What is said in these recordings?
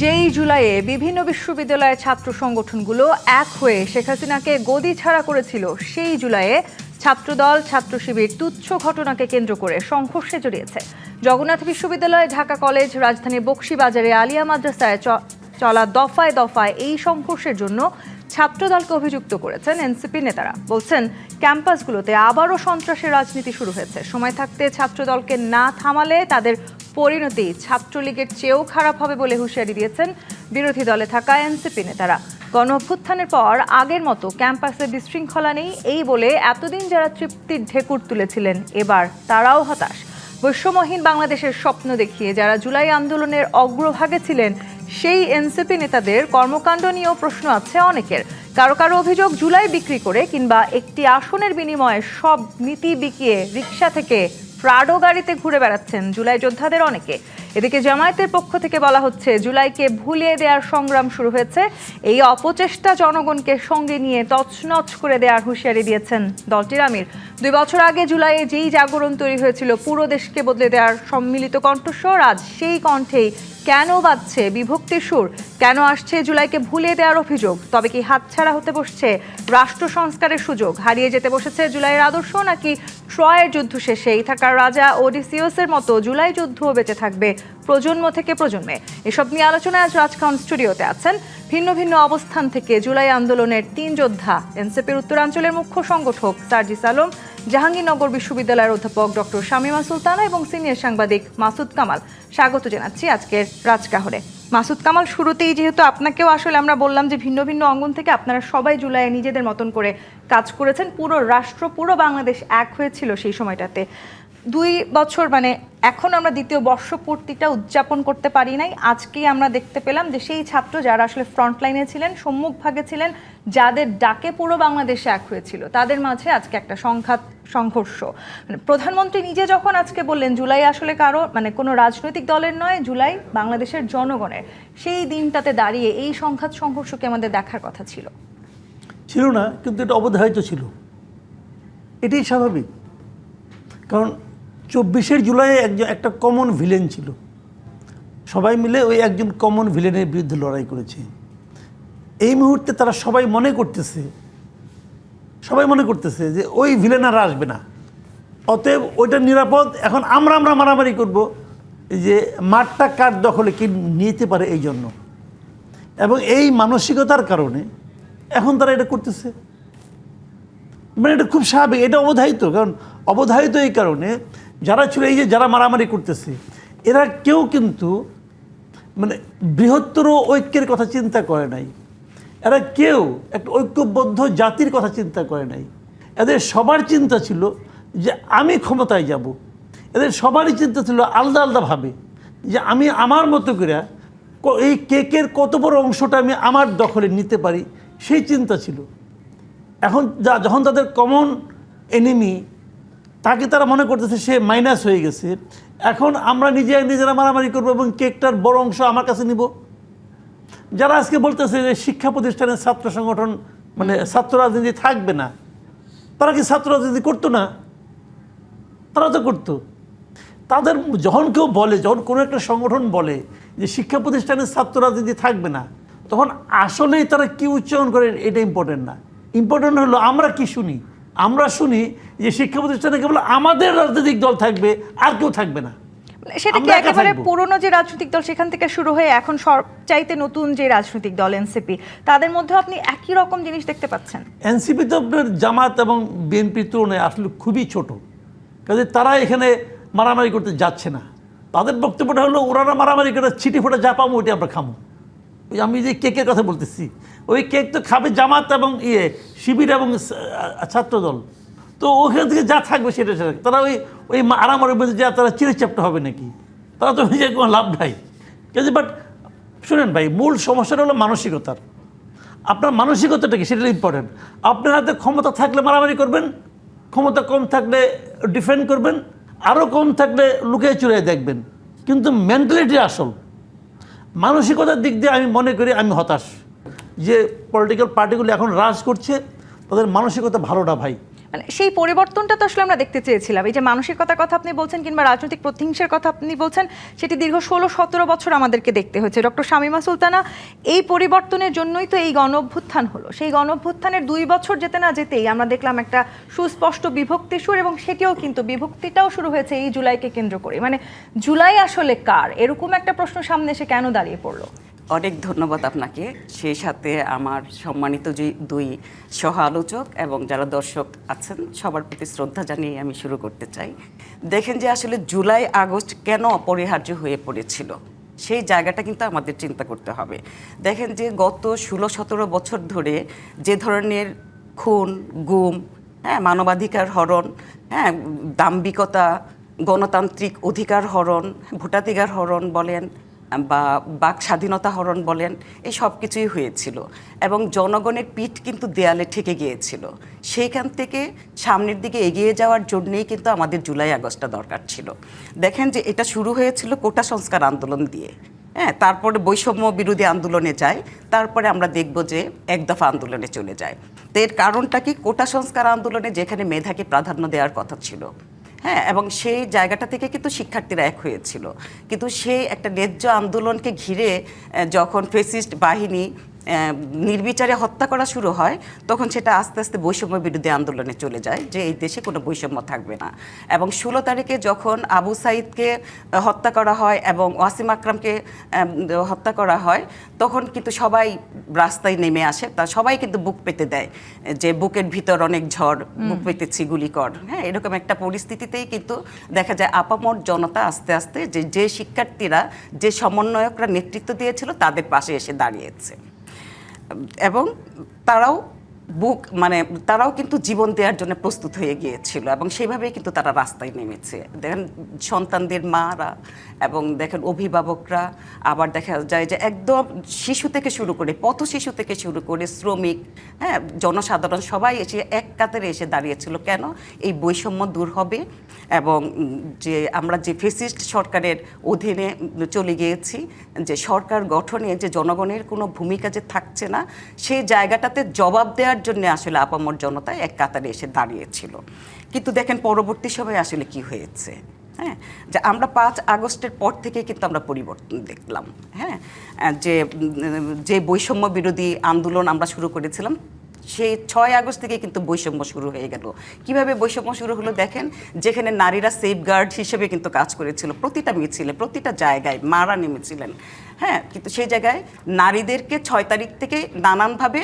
যেই জুলাইয়ে বিভিন্ন বিশ্ববিদ্যালয়ের ছাত্র সংগঠনগুলো এক হয়ে শেখ হাসিনাকে গদি ছাড়া করেছিল, সেই জুলাইয়ে ছাত্রদল ছাত্র শিবির তুচ্ছ ঘটনাকে কেন্দ্র করে সংঘর্ষে জড়িয়েছে। জগন্নাথ বিশ্ববিদ্যালয়, ঢাকা কলেজ, রাজধানীর বকশীবাজারে আলিয়া মাদ্রাসায় চলা দফায় দফায় এই সংঘর্ষের জন্য ছাত্রদলকে অভিযুক্ত করেছেন এনসিপি নেতারা। বলছেন, ক্যাম্পাসগুলোতে আবারও সন্ত্রাসের রাজনীতি শুরু হয়েছে। সময় থাকতে ছাত্রদলকে না থামালে তাদের পরিণতি ছাত্রলীগের চেয়েও খারাপ হবে বলে হুঁশিয়ারি দিয়েছেন বিরোধী দলে থাকা এনসিপি নেতারা। গণ অভ্যুত্থানের পর আগের মতো ক্যাম্পাসে বিশৃঙ্খলা নেই এই বলে এতদিন যারা তৃপ্তির ঢেকুর তুলেছিলেন, এবার তারাও হতাশ। বৈষম্যহীন বাংলাদেশের স্বপ্ন দেখিয়ে যারা জুলাই আন্দোলনের অগ্রভাগে ছিলেন, সেই এনসিপি নেতাদের কর্মকাণ্ড নিয়েও প্রশ্ন আছে অনেকের। কারো কারো অভিযোগ, জুলাই বিক্রি করে কিংবা একটি আসনের বিনিময়ে সব নীতি বিকিয়ে রিকশা থেকে প্রাডো গাড়িতে ঘুরে বেড়াচ্ছেন জুলাই যোদ্ধাদের অনেকে। এদিকে জামায়াতের পক্ষ থেকে বলা হচ্ছে, জুলাইকে ভুলিয়ে দেওয়ার সংগ্রাম শুরু হয়েছে। এই অপচেষ্টা জনগণকে সঙ্গে নিয়ে তছনছ করে দেওয়ার হুঁশিয়ারি দিয়েছেন দলটির আমির। 2 বছর আগে জুলাইয়ে যেই জাগরণ তৈরি হয়েছিল পুরো দেশকে বদলে দেওয়ার সম্মিলিত কণ্ঠস্বর, আজ সেই কণ্ঠেই কেন বাজছে বিভক্তির সুর? কেন আসছে জুলাইকে ভুলিয়ে দেওয়ার অভিযোগ? তবে কি হাতছাড়া হতে বসছে রাষ্ট্র সংস্কারের সুযোগ? হারিয়ে যেতে বসেছে জুলাইয়ের আদর্শ, নাকি ট্রয়ের যুদ্ধ শেষে ইথাকার রাজা ওডিসিয়াসের মতো জুলাই যুদ্ধও বেঁচে থাকবে প্রজন্ম থেকে প্রজন্মে? এসব নিয়ে আলোচনায় আজ রাজখান স্টুডিওতে আছেন ভিন্ন ভিন্ন অবস্থান থেকে জুলাই আন্দোলনের 3 যোদ্ধা। এনসিপির উত্তরাঞ্চলের মুখ্য সংগঠক সার্জিস আলম, জাহাঙ্গীরনগর বিশ্ববিদ্যালয়ের অধ্যাপক ডক্টর শামীমা সুলতানা এবং সিনিয়র সাংবাদিক মাসুদ কামাল। স্বাগত জানাচ্ছি আজকের রাজকাহরে। মাসুদ কামাল, শুরুতেই যেহেতু আপনাকেও আসলে আমরা বললাম যে ভিন্ন ভিন্ন অঙ্গন থেকে আপনারা সবাই জুলাইয়ে নিজেদের মতন করে কাজ করেছেন, পুরো রাষ্ট্র, পুরো বাংলাদেশ এক হয়েছিল সেই সময়টাতে। 2 বছর মানে এখন আমরা দ্বিতীয় বর্ষপূর্তিটা উদযাপন করতে পারি নাই। আজকেই আমরা দেখতে পেলাম যে সেই ছাত্র যারা আসলে ফ্রন্টলাইনে ছিলেন, সম্মুখভাগে ছিলেন, যাদের ডাকে পুরো বাংলাদেশে এক হয়েছিল, তাদের মাঝে আজকে একটা সংঘর্ষ। মানে প্রধানমন্ত্রী নিজে যখন আজকে বললেন জুলাই আসলে কারো মানে কোনো রাজনৈতিক দলের নয়, জুলাই বাংলাদেশের জনগণের, সেই দিনটাতে দাঁড়িয়ে এই সংঘর্ষকে আমাদের দেখার কথা ছিল না, কিন্তু এটা অবধারিত ছিল। এটাই স্বাভাবিক, কারণ 24শে জুলাই একটা কমন ভিলেন ছিল। সবাই মিলে ওই একজন কমন ভিলেনের বিরুদ্ধে লড়াই করেছে। এই মুহূর্তে তারা সবাই মনে করতেছে যে ওই ভিলেন আর আসবে না, অতএব ওইটা নিরাপদ। এখন আমরা মারামারি করব যে মাঠটা কার দখলে কি নিতে পারে, এই জন্য। এবং এই মানসিকতার কারণে এখন তারা এটা করতেছে। মানে এটা খুব স্বাভাবিক, এটা অবধারিত। কারণ অবধারিত এই কারণে যারা ছিল, এই যে যারা মারামারি করতেছে, এরা কেউ কিন্তু মানে বৃহত্তর ঐক্যের কথা চিন্তা করে নাই। এরা কেউ একটা ঐক্যবদ্ধ জাতির কথা চিন্তা করে নাই। এদের সবার চিন্তা ছিল যে আমি ক্ষমতায় যাব। এদের সবারই চিন্তা ছিল আলাদা আলাদাভাবে যে আমি আমার মতো করে এই কেকের কত বড় অংশটা আমি আমার দখলে নিতে পারি, সেই চিন্তা ছিল। এখন যখন তাদের কমন এনিমি, তাকে তারা মনে করতেছে সে মাইনাস হয়ে গেছে, এখন আমরা নিজেরা মারামারি করবো এবং কেকটার বড় অংশ আমার কাছে নিব। যারা আজকে বলতেছে যে শিক্ষা প্রতিষ্ঠানের ছাত্র সংগঠন মানে ছাত্র রাজনীতি থাকবে না, তারা কি ছাত্র রাজনীতি করতো না? তারা তো করতো। তাদের যখন কেউ বলে, যখন কোনো একটা সংগঠন বলে যে শিক্ষা প্রতিষ্ঠানের ছাত্র রাজনীতি থাকবে না, তখন আসলেই তারা কি উচ্চারণ করে এটা ইম্পর্টেন্ট না। ইম্পর্টেন্ট হলো আমরা কি শুনি। আমরা শুনি যে শিক্ষা প্রতিষ্ঠানে কেবল আমাদের রাজনৈতিক দল থাকবে, আর কেউ থাকবে না। সেটা কি একেবারে পুরনো যে রাজনৈতিক দল সেখান থেকে শুরু হয়ে এখন সবচাইতে নতুন যে রাজনৈতিক দল এনসিপি, তাদের মধ্যে আপনি একই রকম জিনিস দেখতে পাচ্ছেন? এনসিপি তো আপনার জামাত এবং বিএনপির তুলনায় আসলে খুবই ছোট, কাজে তারা এখানে মারামারি করতে যাচ্ছে না। তাদের বক্তব্যটা হলো ওরা মারামারি করে ছিটি ফোটা যা পাবো ওইটা আমরা খাবো। ওই আমি যে কেকের কথা বলতেছি, ওই কেক তো খাবে জামাত এবং শিবির এবং ছাত্রদল। তো ওখান থেকে যা থাকবে সেটা তারা ওই আরামের মধ্যে যা তারা চিড়ে চাপটা হবে নাকি? তারা তো নিজের কোনো লাভ নাই। কিন্তু বাট শুনেন ভাই, মূল সমস্যাটা হলো মানসিকতার। আপনার মানসিকতাটা কি, সেটা ইম্পর্টেন্ট। আপনার হাতে ক্ষমতা থাকলে মারামারি করবেন, ক্ষমতা কম থাকলে ডিফেন্ড করবেন, আরও কম থাকলে লুকিয়ে চুরিয়ে দেখবেন। কিন্তু মেন্টালিটি আসল। মানসিকতার দিক দিয়ে আমি মনে করি আমি হতাশ যে পলিটিক্যাল পার্টিগুলো এখন রাজ করছে, তাদের মানসিকতা ভালো না ভাই। মানে সেই পরিবর্তনটা তো আসলে আমরা দেখতে চেয়েছিলাম। এই যে মানসিকতার কথা আপনি বলছেন কিংবা রাজনৈতিক প্রতিহিংসার কথা আপনি বলছেন, সেটি দীর্ঘ 16-17 বছর আমাদেরকে দেখতে হয়েছে। ডক্টর শামীমা সুলতানা, এই পরিবর্তনের জন্যই তো এই গণ অভ্যুত্থান হলো। সেই গণ অভ্যুত্থানের 2 বছর যেতে না যেতেই আমরা দেখলাম একটা সুস্পষ্ট বিভক্তি সুর, এবং সেটিও কিন্তু বিভক্তিটাও শুরু হয়েছে এই জুলাইকে কেন্দ্র করে। মানে জুলাই আসলে কার, এরকম একটা প্রশ্ন সামনে এসে কেন দাঁড়িয়ে পড়লো? অনেক ধন্যবাদ আপনাকে, সেই সাথে আমার সম্মানিত যে 2 সহ আলোচক এবং যারা দর্শক আছেন সবার প্রতি শ্রদ্ধা জানিয়ে আমি শুরু করতে চাই। দেখেন যে আসলে জুলাই আগস্ট কেন অপরিহার্য হয়ে পড়েছিল, সেই জায়গাটা কিন্তু আমাদের চিন্তা করতে হবে। দেখেন যে গত 16-17 বছর ধরে যে ধরনের খুন, গুম, মানবাধিকার হরণ, দাম্ভিকতা, গণতান্ত্রিক অধিকার হরণ, ভোটাধিকার হরণ বলেন বা বাক স্বাধীনতা হরণ বলেন, এই সব কিছুই হয়েছিল এবং জনগণের পিঠ কিন্তু দেয়ালে ঠেকে গিয়েছিল। সেইখান থেকে সামনের দিকে এগিয়ে যাওয়ার জন্যেই কিন্তু আমাদের জুলাই আগস্টটা দরকার ছিল। দেখেন যে এটা শুরু হয়েছিল কোটা সংস্কার আন্দোলন দিয়ে, তারপরে বৈষম্য বিরোধী আন্দোলনে যায়, তারপরে আমরা দেখব যে এক দফা আন্দোলনে চলে যায়। তো এর কারণটা কি, কোটা সংস্কার আন্দোলনে যেখানে মেধাকে প্রাধান্য দেওয়ার কথা ছিল, এবং সেই জায়গাটা থেকে কিন্তু শিক্ষার্থীরা এক হয়েছিল, কিন্তু সেই একটা ন্যায্য আন্দোলনকে ঘিরে যখন ফ্যাসিস্ট বাহিনী নির্বিচারে হত্যা করা শুরু হয়, তখন সেটা আস্তে আস্তে বৈষম্য বিরোধী আন্দোলনে চলে যায় যে এই দেশে কোনো বৈষম্য থাকবে না। এবং 16 তারিখে যখন আবু সাইদকে হত্যা করা হয় এবং ওয়াসিম আকরামকে হত্যা করা হয়, তখন কিন্তু সবাই রাস্তায় নেমে আসে, তা সবাই কিন্তু বুক পেতে দেয় যে বুকের ভিতর অনেক ঝড়, বুক পেতেছি গুলি কর, এরকম একটা পরিস্থিতিতেই কিন্তু দেখা যায় আপামর জনতা আস্তে আস্তে যে শিক্ষার্থীরা, যে সমন্বয়করা নেতৃত্ব দিয়েছিল তাদের পাশে এসে দাঁড়িয়েছে এবং তারাও কিন্তু জীবন দেওয়ার জন্য প্রস্তুত হয়ে গিয়েছিল এবং সেইভাবেই কিন্তু তারা রাস্তায় নেমেছে। দেখেন সন্তানদের মারা এবং দেখেন অভিভাবকরা, আবার দেখা যায় যে একদম শিশু থেকে শুরু করে, পথ শিশু থেকে শুরু করে শ্রমিক, জনসাধারণ সবাই এসে এক কাতারে এসে দাঁড়িয়েছিল। কেন? এই বৈষম্য দূর হবে এবং যে আমরা যে ফ্যাসিস্ট সরকারের অধীনে চলে গিয়েছি, যে সরকার গঠনে যে জনগণের কোনো ভূমিকা যে থাকছে না, সেই জায়গাটাতে জবাব দেওয়ার জন্য আসলে আপামর জনতা এক কাতারে এসে দাঁড়িয়েছিল। কিন্তু দেখেন পরবর্তী সময়ে আসলে কি হয়েছে, যে আমরা 5 আগস্টের পর থেকে কিন্তু আমরা পরিবর্তন দেখলাম। যে বৈষম্য বিরোধী আন্দোলন আমরা শুরু করেছিলাম, সেই 6 আগস্ট থেকে কিন্তু বৈষম্য শুরু হয়ে গেল। কিভাবে বৈষম্য শুরু হলো দেখেন, যেখানে নারীরা সেফগার্ড হিসেবে কিন্তু কাজ করেছিল, প্রতিটা মিছিলে প্রতিটা জায়গায় মারা নেমেছিলেন, কিন্তু সেই জায়গায় নারীদেরকে 6 তারিখ থেকে নানানভাবে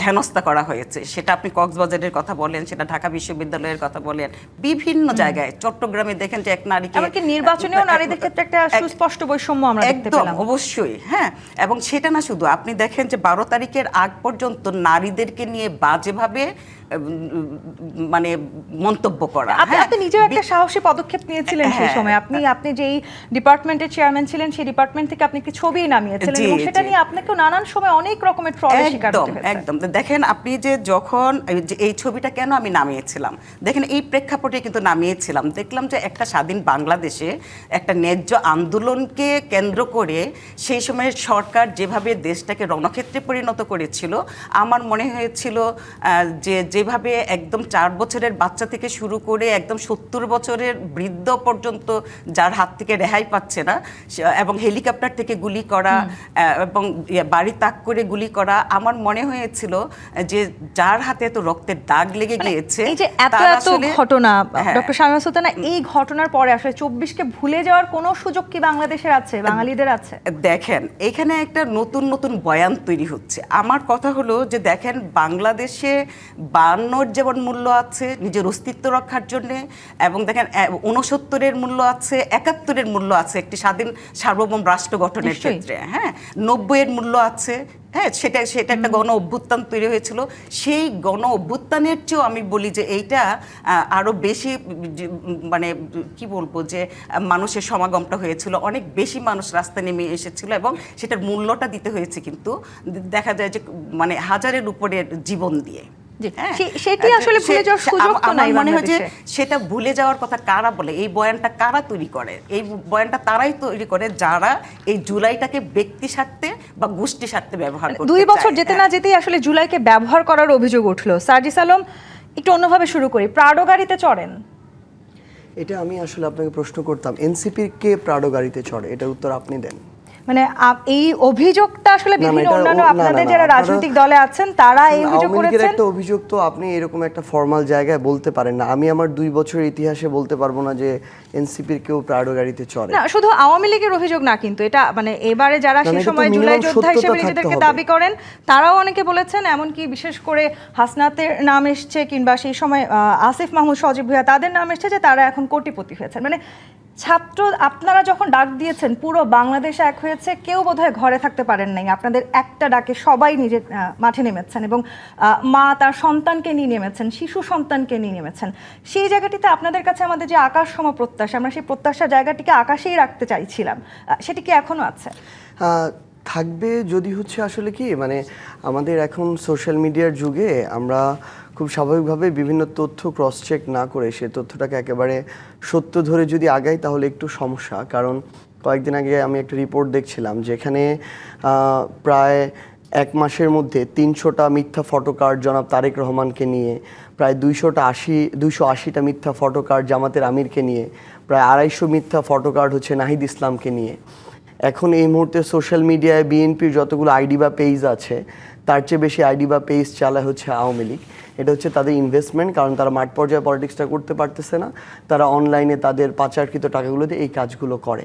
হেনস্থা করা হয়েছে। সেটা আপনি কক্সবাজারের কথা বলেন, সেটা ঢাকা বিশ্ববিদ্যালয়ের কথা বলেন, বিভিন্ন জায়গায়, চট্টগ্রামে দেখেন যে এক নারীকে, এমনকি নির্বাচনেও নারীদের ক্ষেত্রে একটা সুস্পষ্ট বৈষম্য আমরা দেখতে পেলাম। অবশ্যই, এবং সেটা না শুধু, আপনি দেখেন যে 12 তারিখের আগ পর্যন্ত নারীদেরকে নিয়ে বাজেভাবে মানে মন্তব্য করা। আপনি নিজেও একটা সাহসী পদক্ষেপ নিয়েছিলেন সেই সময়। আপনি যেই ডিপার্টমেন্টের চেয়ারম্যান ছিলেন, সেই ডিপার্টমেন্ট থেকে আপনি একটি ছবি নামিয়েছিলেন এবং সেটা নিয়ে আপনাকেও নানান সময় অনেক রকমের ট্রলের শিকার হতে হয়েছে। একদম দেখেন আপনি যে যখন এই ছবিটা কেন আমি নামিয়েছিলাম, দেখেন এই প্রেক্ষাপটে কিন্তু নামিয়েছিলাম, দেখলাম যে একটা স্বাধীন বাংলাদেশে একটা ন্যায্য আন্দোলনকে কেন্দ্র করে সেই সময়ের সরকার যেভাবে দেশটাকে রণক্ষেত্রে পরিণত করেছিল, আমার মনে হয়েছিল যেভাবে একদম 4 বছরের বাচ্চা থেকে শুরু করে একদম 70 বছরের বৃদ্ধ পর্যন্ত যার হাত থেকে রেহাই পাচ্ছে না, এবং হেলিকপ্টার থেকে গুলি করা এবং বাড়ি তাক করে গুলি করা, আমার মনে হয়েছিল যে যার হাতে এত রক্তের দাগ লেগে গিয়েছে, এই যে এত ঘটনা, ডক্টর শামীমা সুলতানা, এই ঘটনার পরে আসলে 24কে ভুলে যাওয়ার কোনো সুযোগ কি বাংলাদেশের আছে, বাঙালিদের আছে? দেখেন এখানে একটা নতুন নতুন বয়ান তৈরি হচ্ছে। আমার কথা হলো যে দেখেন বাংলাদেশে 52-র যেমন মূল্য আছে নিজের অস্তিত্ব রক্ষার জন্যে, এবং দেখেন 69-এর মূল্য আছে, 71-এর মূল্য আছে একটি স্বাধীন সার্বভৌম রাষ্ট্র গঠনের ক্ষেত্রে, 90-এর মূল্য আছে, সেটা একটা গণ অভ্যুত্থান তৈরি হয়েছিল। সেই গণ অভ্যুত্থানের চেয়েও আমি বলি যে এইটা আরও বেশি, মানে কি বলবো, যে মানুষের সমাগমটা হয়েছিল, অনেক বেশি মানুষ রাস্তায় নেমে এসেছিল এবং সেটার মূল্যটা দিতে হয়েছে কিন্তু দেখা যায় যে মানে হাজারের উপরের জীবন দিয়ে। সেটি আসলে ভুলে যাওয়ার সুযোগ তো নাই বাংলাদেশে। সেটা ভুলে যাওয়ার কথা কারা বলে, এই বয়ানটা কারা তৈরি করে? এই বয়ানটা তারাই তৈরি করে যারা এই জুলাইটাকে ব্যক্তি স্বার্থে বা গোষ্ঠী স্বার্থে ব্যবহার করতে চায়। 2 বছর যেতে না যেতেই আসলে জুলাইকে ব্যবহার করার অভিযোগ উঠলো। সার্জিস আলম, একটু অন্যভাবে শুরু করি, প্রাডো গাড়িতে চড়েন? এটা আমি আসলে আপনাকে প্রশ্ন করতাম, এনসিপির কে প্রাডো গাড়িতে চড়ে, এটার উত্তর আপনি দেন। মানে এই অভিযোগটা আসলে না, বিভিন্ন এটা অন্যান্য না, না, আপনাদের না, যারা আপনারা- রাজনৈতিক দলে আছেন তারা এই অভিযোগ আওয়ামী লীগের করেছেন। একটা অভিযোগ তো আপনি এরকম একটা ফর্মাল জায়গায় বলতে পারেন না। আমি আমার 2 বছরের ইতিহাসে বলতে পারবো না যে এনসিপির কেউ প্রাডো গাড়িতে চড়ে। না, শুধু আওয়ামী লীগের অভিযোগ না, কিন্তু এটা মানে এবারে যারা না, সেই এটা তো সময় minimum জুলাই যোদ্ধা সত্যতা হিসেবে থাকতে নিজেদেরকে হবে। দাবি করেন তারাও অনেকে বলেছেন, এমনকি বিশেষ করে হাসনাতের নাম এসছে কিংবা সেই সময় আসিফ মাহমুদ, সজীব ভুঁইয়া তাদের নাম এসছে যে তারা এখন কোটিপতি হয়েছেন। মানে ছাত্র আপনারা যখন ডাক দিয়েছেন পুরো বাংলাদেশ এক হয়েছে, কেউ বোধহয় ঘরে থাকতে পারেন নাই, আপনাদের একটা ডাকে সবাই নিজের মাঠে নেমেছেন এবং মা তার সন্তানকে নিয়ে নেমেছেন, শিশু সন্তানকে নিয়ে নেমেছেন। সেই জায়গাটিতে আপনাদের কাছে আমাদের যে আকাশ সম প্রত্যাশা, আমরা সেই প্রত্যাশার জায়গাটিকে আকাশেই রাখতে চাইছিলাম, সেটি কি এখনো আছে? থাকবে যদি হচ্ছে আসলে কি মানে আমাদের এখন সোশ্যাল মিডিয়ার যুগে আমরা খুব স্বাভাবিকভাবে বিভিন্ন তথ্য ক্রস চেক না করে সে তথ্যটাকে একেবারে সত্য ধরে যদি আগাই তাহলে একটু সমস্যা। কারণ কয়েকদিন আগে আমি একটা রিপোর্ট দেখছিলাম যেখানে প্রায় 1 মাসের মধ্যে 300টা মিথ্যা ফটোকার্ড জনাব তারেক রহমানকে নিয়ে, প্রায় 280টা মিথ্যা ফটোকার্ড জামাতের আমিরকে নিয়ে, প্রায় 250 মিথ্যা ফটোকার্ড হচ্ছে নাহিদ ইসলামকে নিয়ে। এখন এই মুহূর্তে সোশ্যাল মিডিয়ায় বিএনপির যতগুলো আইডি বা পেজ আছে তার চেয়ে বেশি আইডি বা পেজ চালায় হচ্ছে আওয়ামী লীগ। এটা হচ্ছে তাদের ইনভেস্টমেন্ট, কারণ তারা মাঠ পর্যায়ে পলিটিক্সটা করতে পারতেছে না, তারা অনলাইনে তাদের পাচারকৃত টাকাগুলো দিয়ে এই কাজগুলো করে।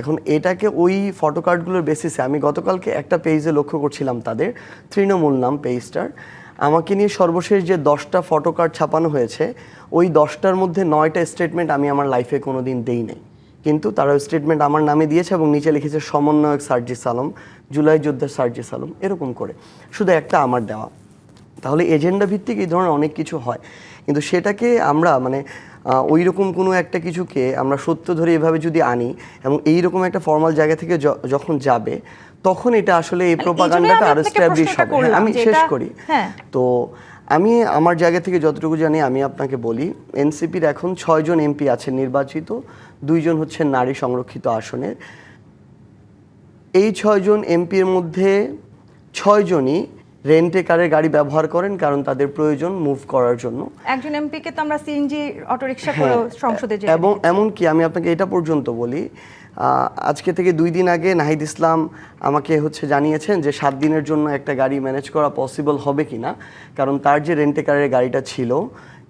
এখন এটাকে ওই ফটোকার্ডগুলোর বেসিসে আমি গতকালকে একটা পেজে লক্ষ্য করছিলাম, তাদের তৃণমূল নাম পেজটার, আমাকে নিয়ে সর্বশেষ যে 10টা ফটোকার্ড ছাপানো হয়েছে ওই 10টার মধ্যে 9টা স্টেটমেন্ট আমি আমার লাইফে কোনো দিন দেই নাই, কিন্তু তারা স্টেটমেন্ট আমার নামে দিয়েছে এবং নিচে লিখেছে সমন্বয়ক সার্জিস আলম, জুলাই যোদ্ধা সার্জিস আলম, এরকম করে শুধু একটা আমার দেওয়া। তাহলে এজেন্ডা ভিত্তিক এই ধরনের অনেক কিছু হয়, কিন্তু সেটাকে আমরা মানে ওই রকম কোনো একটা কিছুকে আমরা সত্য ধরে এভাবে যদি আনি এবং এই রকম একটা ফর্মাল জায়গা থেকে যখন যাবে তখন এটা আসলে এই প্রোপাগান্ডাটা আরো এস্টাবলিশ হবে। হ্যাঁ, আমি শেষ করি। তো আমি আমার জায়গা থেকে যতটুকু জানি আমি আপনাকে বলি, এনসিপির এখন 6 জন এমপি আছেন নির্বাচিত, 2 জন হচ্ছেন নারী সংরক্ষিত আসনের। এই 6 জন এমপির মধ্যে 6 জনই রেন্টে কারের গাড়ি ব্যবহার করেন, কারণ তাদের প্রয়োজন মুভ করার জন্য। একজন এমপিকে তো আমরা সিএনজি অটোরিকশা করে সংসদে যেতে এবং এমনকি আমি আপনাকে এটা পর্যন্ত বলি, আজকে থেকে 2 দিন আগে নাহিদ ইসলাম আমাকে হচ্ছে জানিয়েছেন যে 7 দিনের জন্য একটা গাড়ি ম্যানেজ করা পসিবল হবে কিনা, কারণ তার যে রেন্টে কারের গাড়িটা ছিল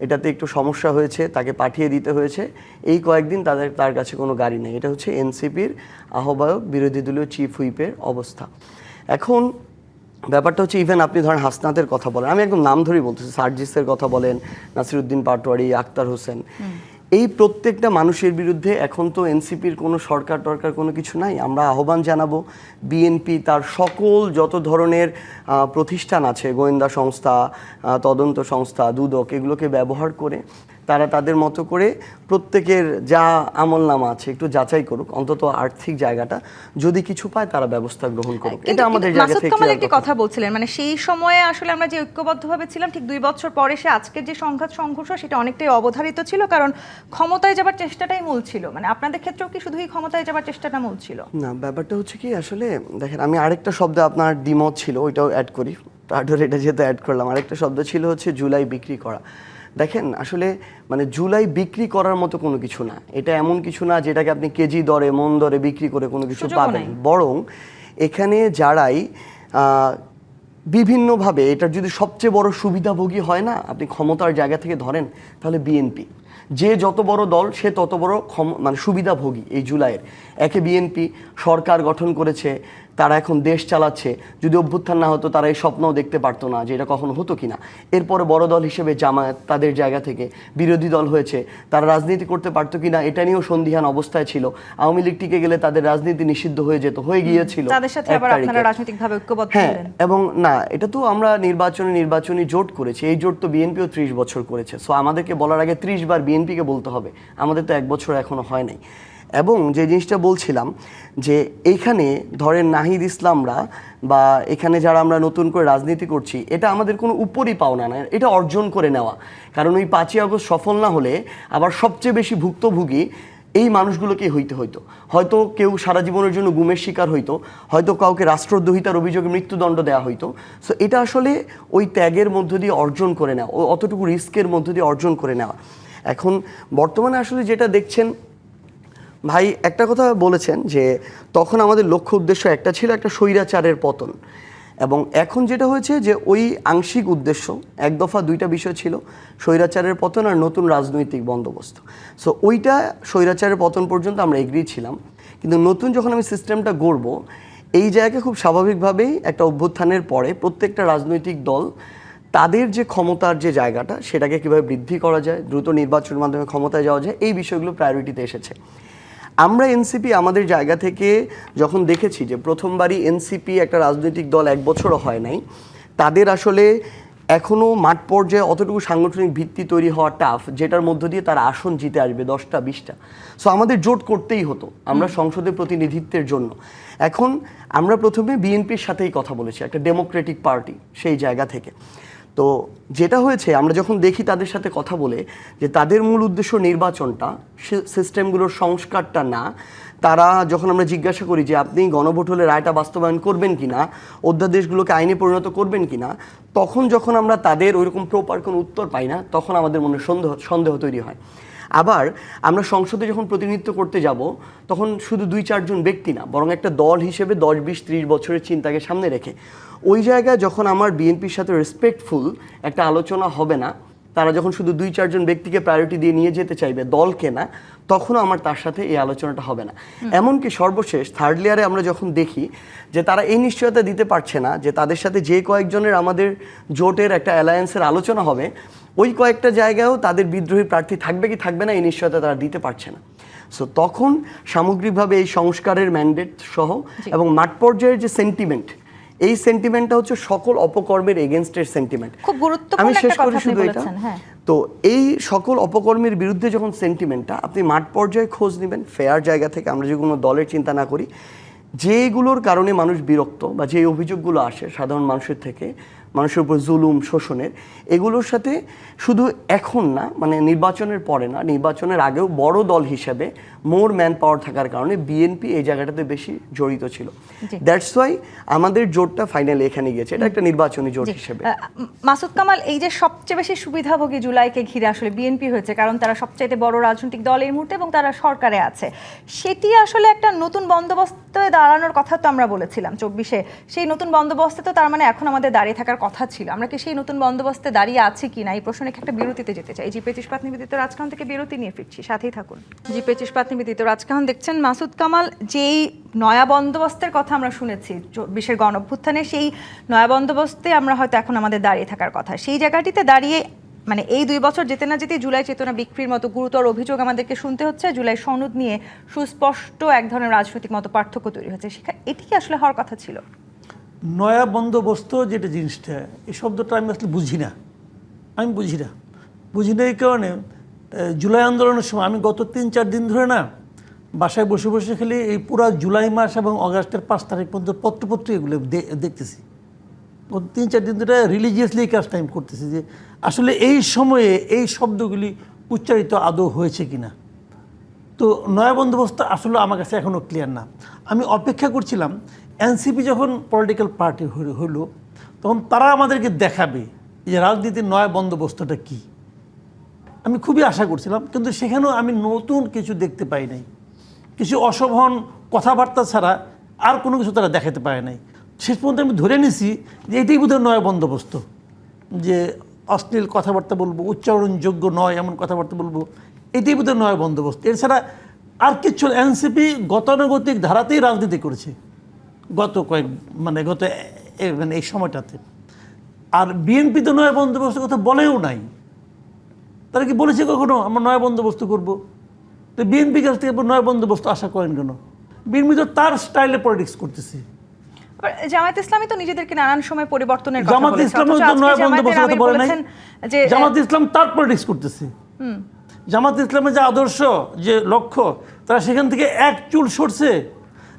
এটাতে একটু সমস্যা হয়েছে, তাকে পাঠিয়ে দিতে হয়েছে। এই কয়েকদিন তার কাছে কোনো গাড়ি নেই। এটা হচ্ছে এনসিপির আহ্বায়ক বিরোধী দলীয় চিফ হুইপের অবস্থা। এখন ব্যাপারটা হচ্ছে, ইভেন আপনি ধরেন হাসনাতের কথা বলেন, আমি একদম নাম ধরেই বলতেছি, সার্জিসের কথা বলেন, নাসিরউদ্দিন পাটোয়ারি, আক্তার হোসেন, এই প্রত্যেকটা মানুষের বিরুদ্ধে এখন তো এনসিপির কোনো সরকার টরকার কোনো কিছু নাই। আমরা আহ্বান জানাবো বিএনপি তার সকল যত ধরনের প্রতিষ্ঠান আছে, গোয়েন্দা সংস্থা, তদন্ত সংস্থা, দুদক, এগুলোকে ব্যবহার করে তারা তাদের মতো করে প্রত্যেকের যা আমলনামা আছে একটু যাচাই করুক, অন্তত আর্থিক জায়গাটা যদি কিছু পায় তারা ব্যবস্থা গ্রহণ করুক। এটা আমাদের জায়গা মাসুদ থেকে কামাল একটি কথা বলছিলেন, মানে সেই সময়ে আসলে আমরা যে ঐক্যবদ্ধভাবে ছিলাম, ঠিক 2 বছর পরে সে আজকের যে সংঘাত সংঘর্ষ সেটা অনেকটাই অবধারিত ছিল, কারণ ক্ষমতায় যাবার চেষ্টাটাই মূল ছিল। মানে আপনাদের ক্ষেত্রেও কি শুধুই ক্ষমতায় যাবার চেষ্টাটা মূল ছিল? না, ব্যাপারটা হচ্ছে কি, আসলে দেখেন আমি আরেকটা শব্দ আপনার দ্বিমত ছিল ওইটাও অ্যাড করি, তারপরে এটা যেহেতু অ্যাড করলাম, আরেকটা শব্দ ছিল হচ্ছে জুলাই বিক্রি করা। দেখেন আসলে মানে জুলাই বিক্রি করার মতো কোনো কিছু না, এটা এমন কিছু না যেটাকে আপনি কেজি দরে মন দরে বিক্রি করে কোনো কিছু পাবেন। বরং এখানে যারাই বিভিন্নভাবে এটার যদি সবচেয়ে বড় সুবিধাভোগী হয় না, আপনি ক্ষমতার জায়গা থেকে ধরেন, তাহলে বিএনপি। যে যত বড় দল সে তত বড় মানে সুবিধাভোগী এই জুলাইয়ের। একে বিএনপি সরকার গঠন করেছে, তারা এখন দেশ চালাচ্ছে, যদি অভ্যুত্থান না হতো তারা এই স্বপ্নও দেখতে পারতো না যে এটা কখনো হতো কিনা। এরপরে বড় দল হিসেবে জামায়াত তাদের জায়গা থেকে বিরোধী দল হয়েছে, তারা রাজনীতি করতে পারতো কিনা এটা নিয়েও সন্দিহান অবস্থায় ছিল। আওয়ামী লীগ টিকে গেলে তাদের রাজনীতি নিষিদ্ধ হয়ে যেত, হয়ে গিয়েছিল। তাদের সাথে আবার আপনারা রাজনৈতিকভাবে ঐক্যবদ্ধ হলেন। এবং না, এটা তো আমরা নির্বাচনী জোট করেছি, এই জোট তো বিএনপিও 30 বছর করেছে। সো আমাদেরকে বলার আগে 30 বার বিএনপিকে বলতে হবে, আমাদের তো 1 বছর এখনো হয় নাই। এবং যে জিনিসটা বলছিলাম যে এইখানে ধরেন নাহিদ ইসলামরা বা এখানে যারা আমরা নতুন করে রাজনীতি করছি, এটা আমাদের কোনো উপরই পাওনা না, এটা অর্জন করে নেওয়া। কারণ ওই 5ই আগস্ট সফল না হলে আবার সবচেয়ে বেশি ভুক্তভোগী এই মানুষগুলোকে হইতে হইতো, হয়তো কেউ সারা জীবনের জন্য গুমের শিকার হইতো, হয়তো কাউকে রাষ্ট্রদ্রোহিতার অভিযোগে মৃত্যুদণ্ড দেওয়া হইতো। সো এটা আসলে ওই ত্যাগের মধ্য দিয়ে অর্জন করে নেওয়া, অতটুকু রিস্কের মধ্য দিয়ে অর্জন করে নেওয়া। এখন বর্তমানে আসলে যেটা দেখছেন, ভাই একটা কথা বলেছেন যে তখন আমাদের লক্ষ্য উদ্দেশ্য একটা ছিল, একটা স্বৈরাচারের পতন, এবং এখন যেটা হয়েছে যে ওই আংশিক উদ্দেশ্য এক দফা দুইটা বিষয় ছিল, স্বৈরাচারের পতন আর নতুন রাজনৈতিক বন্দোবস্ত। সো ওইটা স্বৈরাচারের পতন পর্যন্ত আমরা এগ্রি ছিলাম, কিন্তু নতুন যখন আমি সিস্টেমটা গড়ব, এই জায়গায় খুব স্বাভাবিকভাবেই একটা অভ্যুত্থানের পরে প্রত্যেকটা রাজনৈতিক দল তাদের যে ক্ষমতার যে জায়গাটা সেটাকে কীভাবে বৃদ্ধি করা যায়, দ্রুত নির্বাচনের মাধ্যমে ক্ষমতায় যাওয়া যায়, এই বিষয়গুলো প্রায়োরিটিতে এসেছে। আমরা এনসিপি আমাদের জায়গা থেকে যখন দেখেছি যে প্রথমবারই এনসিপি একটা রাজনৈতিক দল 1 বছরও হয় নাই, তাদের আসলে এখনও মাঠ পর্যায়ে অতটুকু সাংগঠনিক ভিত্তি তৈরি হওয়া টাফ, যেটার মধ্য দিয়ে তারা আসন জিতে আসবে 10টা 20টা। সো আমাদের জোট করতেই হতো আমরা সংসদে প্রতিনিধিত্বের জন্য। এখন আমরা প্রথমে বিএনপির সাথেই কথা বলেছি, একটা ডেমোক্রেটিক পার্টি সেই জায়গা থেকে। তো যেটা হয়েছে, আমরা যখন দেখি তাদের সাথে কথা বলে যে তাদের মূল উদ্দেশ্য নির্বাচনটা, সিস্টেমগুলোর সংস্কারটা না, তারা যখন আমরা জিজ্ঞাসা করি যে আপনি গণভোট হলে রায়টা বাস্তবায়ন করবেন কিনা, অধ্যাদেশগুলোকে আইনে পরিণত করবেন কিনা, তখন যখন আমরা তাদের ওইরকম প্রপার কোনো উত্তর পাই না, তখন আমাদের মনে সন্দেহ তৈরি হয়। আবার আমরা সংসদে যখন প্রতিনিধিত্ব করতে যাব, তখন শুধু 2-4 জন ব্যক্তি না, বরং একটা দল হিসেবে 10, 20, 30 বছরের চিন্তাকে সামনে রেখে ওই জায়গায় যখন আমার বিএনপির সাথে রেসপেক্টফুল একটা আলোচনা হবে না, তারা যখন শুধু 2-4 জন ব্যক্তিকে প্রায়োরিটি দিয়ে নিয়ে যেতে চাইবে, দলকে না, তখনও আমার তার সাথে এই আলোচনাটা হবে না। এমনকি সর্বশেষ থার্ড লেয়ারে আমরা যখন দেখি যে তারা এই নিশ্চয়তা দিতে পারছে না যে তাদের সাথে যে কয়েকজনের আমাদের জোটের একটা অ্যালায়েন্সের আলোচনা হবে, ওই কয়েকটা জায়গায়ও তাদের বিদ্রোহী প্রার্থী থাকবে কি থাকবে না এই নিশ্চয়তা তারা দিতে পারছে না। সো তখন সামগ্রিকভাবে এই সংস্কারের ম্যান্ডেট সহ এবং মাঠ পর্যায়ের যে সেন্টিমেন্ট, এই সেন্টিমেন্টটা হচ্ছে সকল অপকর্মের এগেনস্টের সেন্টিমেন্ট। খুব গুরুত্বপূর্ণ একটা কথা আপনি বলেছেন। হ্যাঁ, তো এই সকল অপকর্মের বিরুদ্ধে যখন সেন্টিমেন্টটা, আপনি মাঠ পর্যায়ে খোঁজ নেবেন ফেয়ার জায়গা থেকে, আমরা যে কোনো দলের চিন্তা না করি, যেগুলোর কারণে মানুষ বিরক্ত বা যে অভিযোগগুলো আসে সাধারণ মানুষের থেকে, মানুষের উপর জুলুম শোষণের, এগুলোর সাথে শুধু এখন না, মানে নির্বাচনের পরে না, নির্বাচনের আগেও বড় দল হিসেবে মোর ম্যান পাওয়ার থাকার কারণে বিএনপি এই জায়গাটাতে বেশি জড়িত ছিল। দ্যাটস ওয়াই আমাদের জোটটা ফাইনালি এখানে গিয়েছে, এটা একটা নির্বাচনী জোট হিসেবে। মাসুদ কামাল, এই যে সবচেয়ে বেশি সুবিধাভোগী জুলাইকে ঘিরে আসলে বিএনপি হয়েছে, কারণ তারা সবচাইতে বড় রাজনৈতিক দল এই মুহূর্তে এবং তারা সরকারে আছে, সেটি আসলে একটা নতুন বন্দোবস্তে দাঁড়ানোর কথা তো আমরা বলেছিলাম 24-এ। সেই নতুন বন্দোবস্তে তো তার মানে এখন আমাদের দাঁড়িয়ে থাকার কথা ছিল। আমরা কি সেই নতুন বন্দোবস্তে দাঁড়িয়ে আছি কি না, এই প্রশ্নে একটা বিরতিতে যেতে চাই। জি25 ইস্পাত নিবেদিত রাজকাহন থেকে বিরতি নিয়ে ফিরছি, সাথেই থাকুন। জি25 ইস্পাত নিবেদিত রাজকাহন দেখছেন। মাসুদ কামাল, যেই নয়া বন্দোবস্তের কথা আমরা শুনেছি 24-এর গণঅভ্যুত্থানে, সেই নয়া বন্দোবস্তে আমরা হয়তো এখন আমাদের দাঁড়িয়ে থাকার কথা, সেই জায়গাটিতে দাঁড়িয়ে মানে এই 2 বছর যেতে না যেতে জুলাই চেতনা বিক্রির মতো গুরুতর অভিযোগ আমাদেরকে শুনতে হচ্ছে। জুলাই সনদ নিয়ে সুস্পষ্ট এক ধরনের রাজনৈতিক মতো পার্থক্য তৈরি হচ্ছে, এটি কি আসলে হওয়ার কথা ছিল? নয়া বন্দোবস্ত যেটা জিনিসটা, এই শব্দটা আমি আসলে বুঝি না এই কারণে জুলাই আন্দোলনের সময় আমি গত 3-4 দিন ধরে না বাসায় বসে বসে খালি এই পুরো জুলাই মাস এবং অগাস্টের 5 তারিখ পর্যন্ত পত্রপত্র এগুলো দেখতেছি। 3-4 দিন ধরে রিলিজিয়াসলি কাজ টাইম করতেছি যে আসলে এই সময়ে এই শব্দগুলি উচ্চারিত আদৌ হয়েছে কিনা। তো নয়া বন্দোবস্ত আসলে আমার কাছে এখনও ক্লিয়ার না। আমি অপেক্ষা করছিলাম এনসিপি যখন পলিটিক্যাল পার্টি হলো তখন তারা আমাদেরকে দেখাবে যে রাজনীতির নয়া বন্দোবস্তটা কী। আমি খুবই আশা করছিলাম, কিন্তু সেখানেও আমি নতুন কিছু দেখতে পাই নাই। কিছু অশোভন কথাবার্তা ছাড়া আর কোনো কিছু তারা দেখাতে পারে নাই। শেষ পর্যন্ত আমি ধরে নিছি যে এটাই বোধহয় নয়া বন্দোবস্ত, যে অশ্লীল কথাবার্তা বলবো, উচ্চারণযোগ্য নয় এমন কথাবার্তা বলবো, এটাই বোধহয় নয়া বন্দোবস্ত। এছাড়া আর কিছু এনসিপি গতানুগতিক ধারাতেই রাজনীতি করেছে গত এই সময়টাতে। আর বিএনপি তো নয়া বন্দোবস্তের কথা বলেও নাই। তারা কি বলেছে কখনো আমরা নয়া বন্দোবস্ত করব? তো বিএনপি কাছ থেকে নয়া বন্দোবস্ত আশা করেন কেন? বিএনপি তো তার স্টাইলে পলিটিক্স করতেছে। জামায়াত ইসলামী তো নিজেদেরকে নানান সময় পরিবর্তনের কথা জামায়াত বলেছে, ইসলাম তো নয়া বন্দোবস্তের কথা বলে নাই। জামায়াত ইসলাম তার পলিটিক্স করতেছে। জামায়াত ইসলামের যে আদর্শ, যে লক্ষ্য, তারা সেখান থেকে এক চুল সরছে।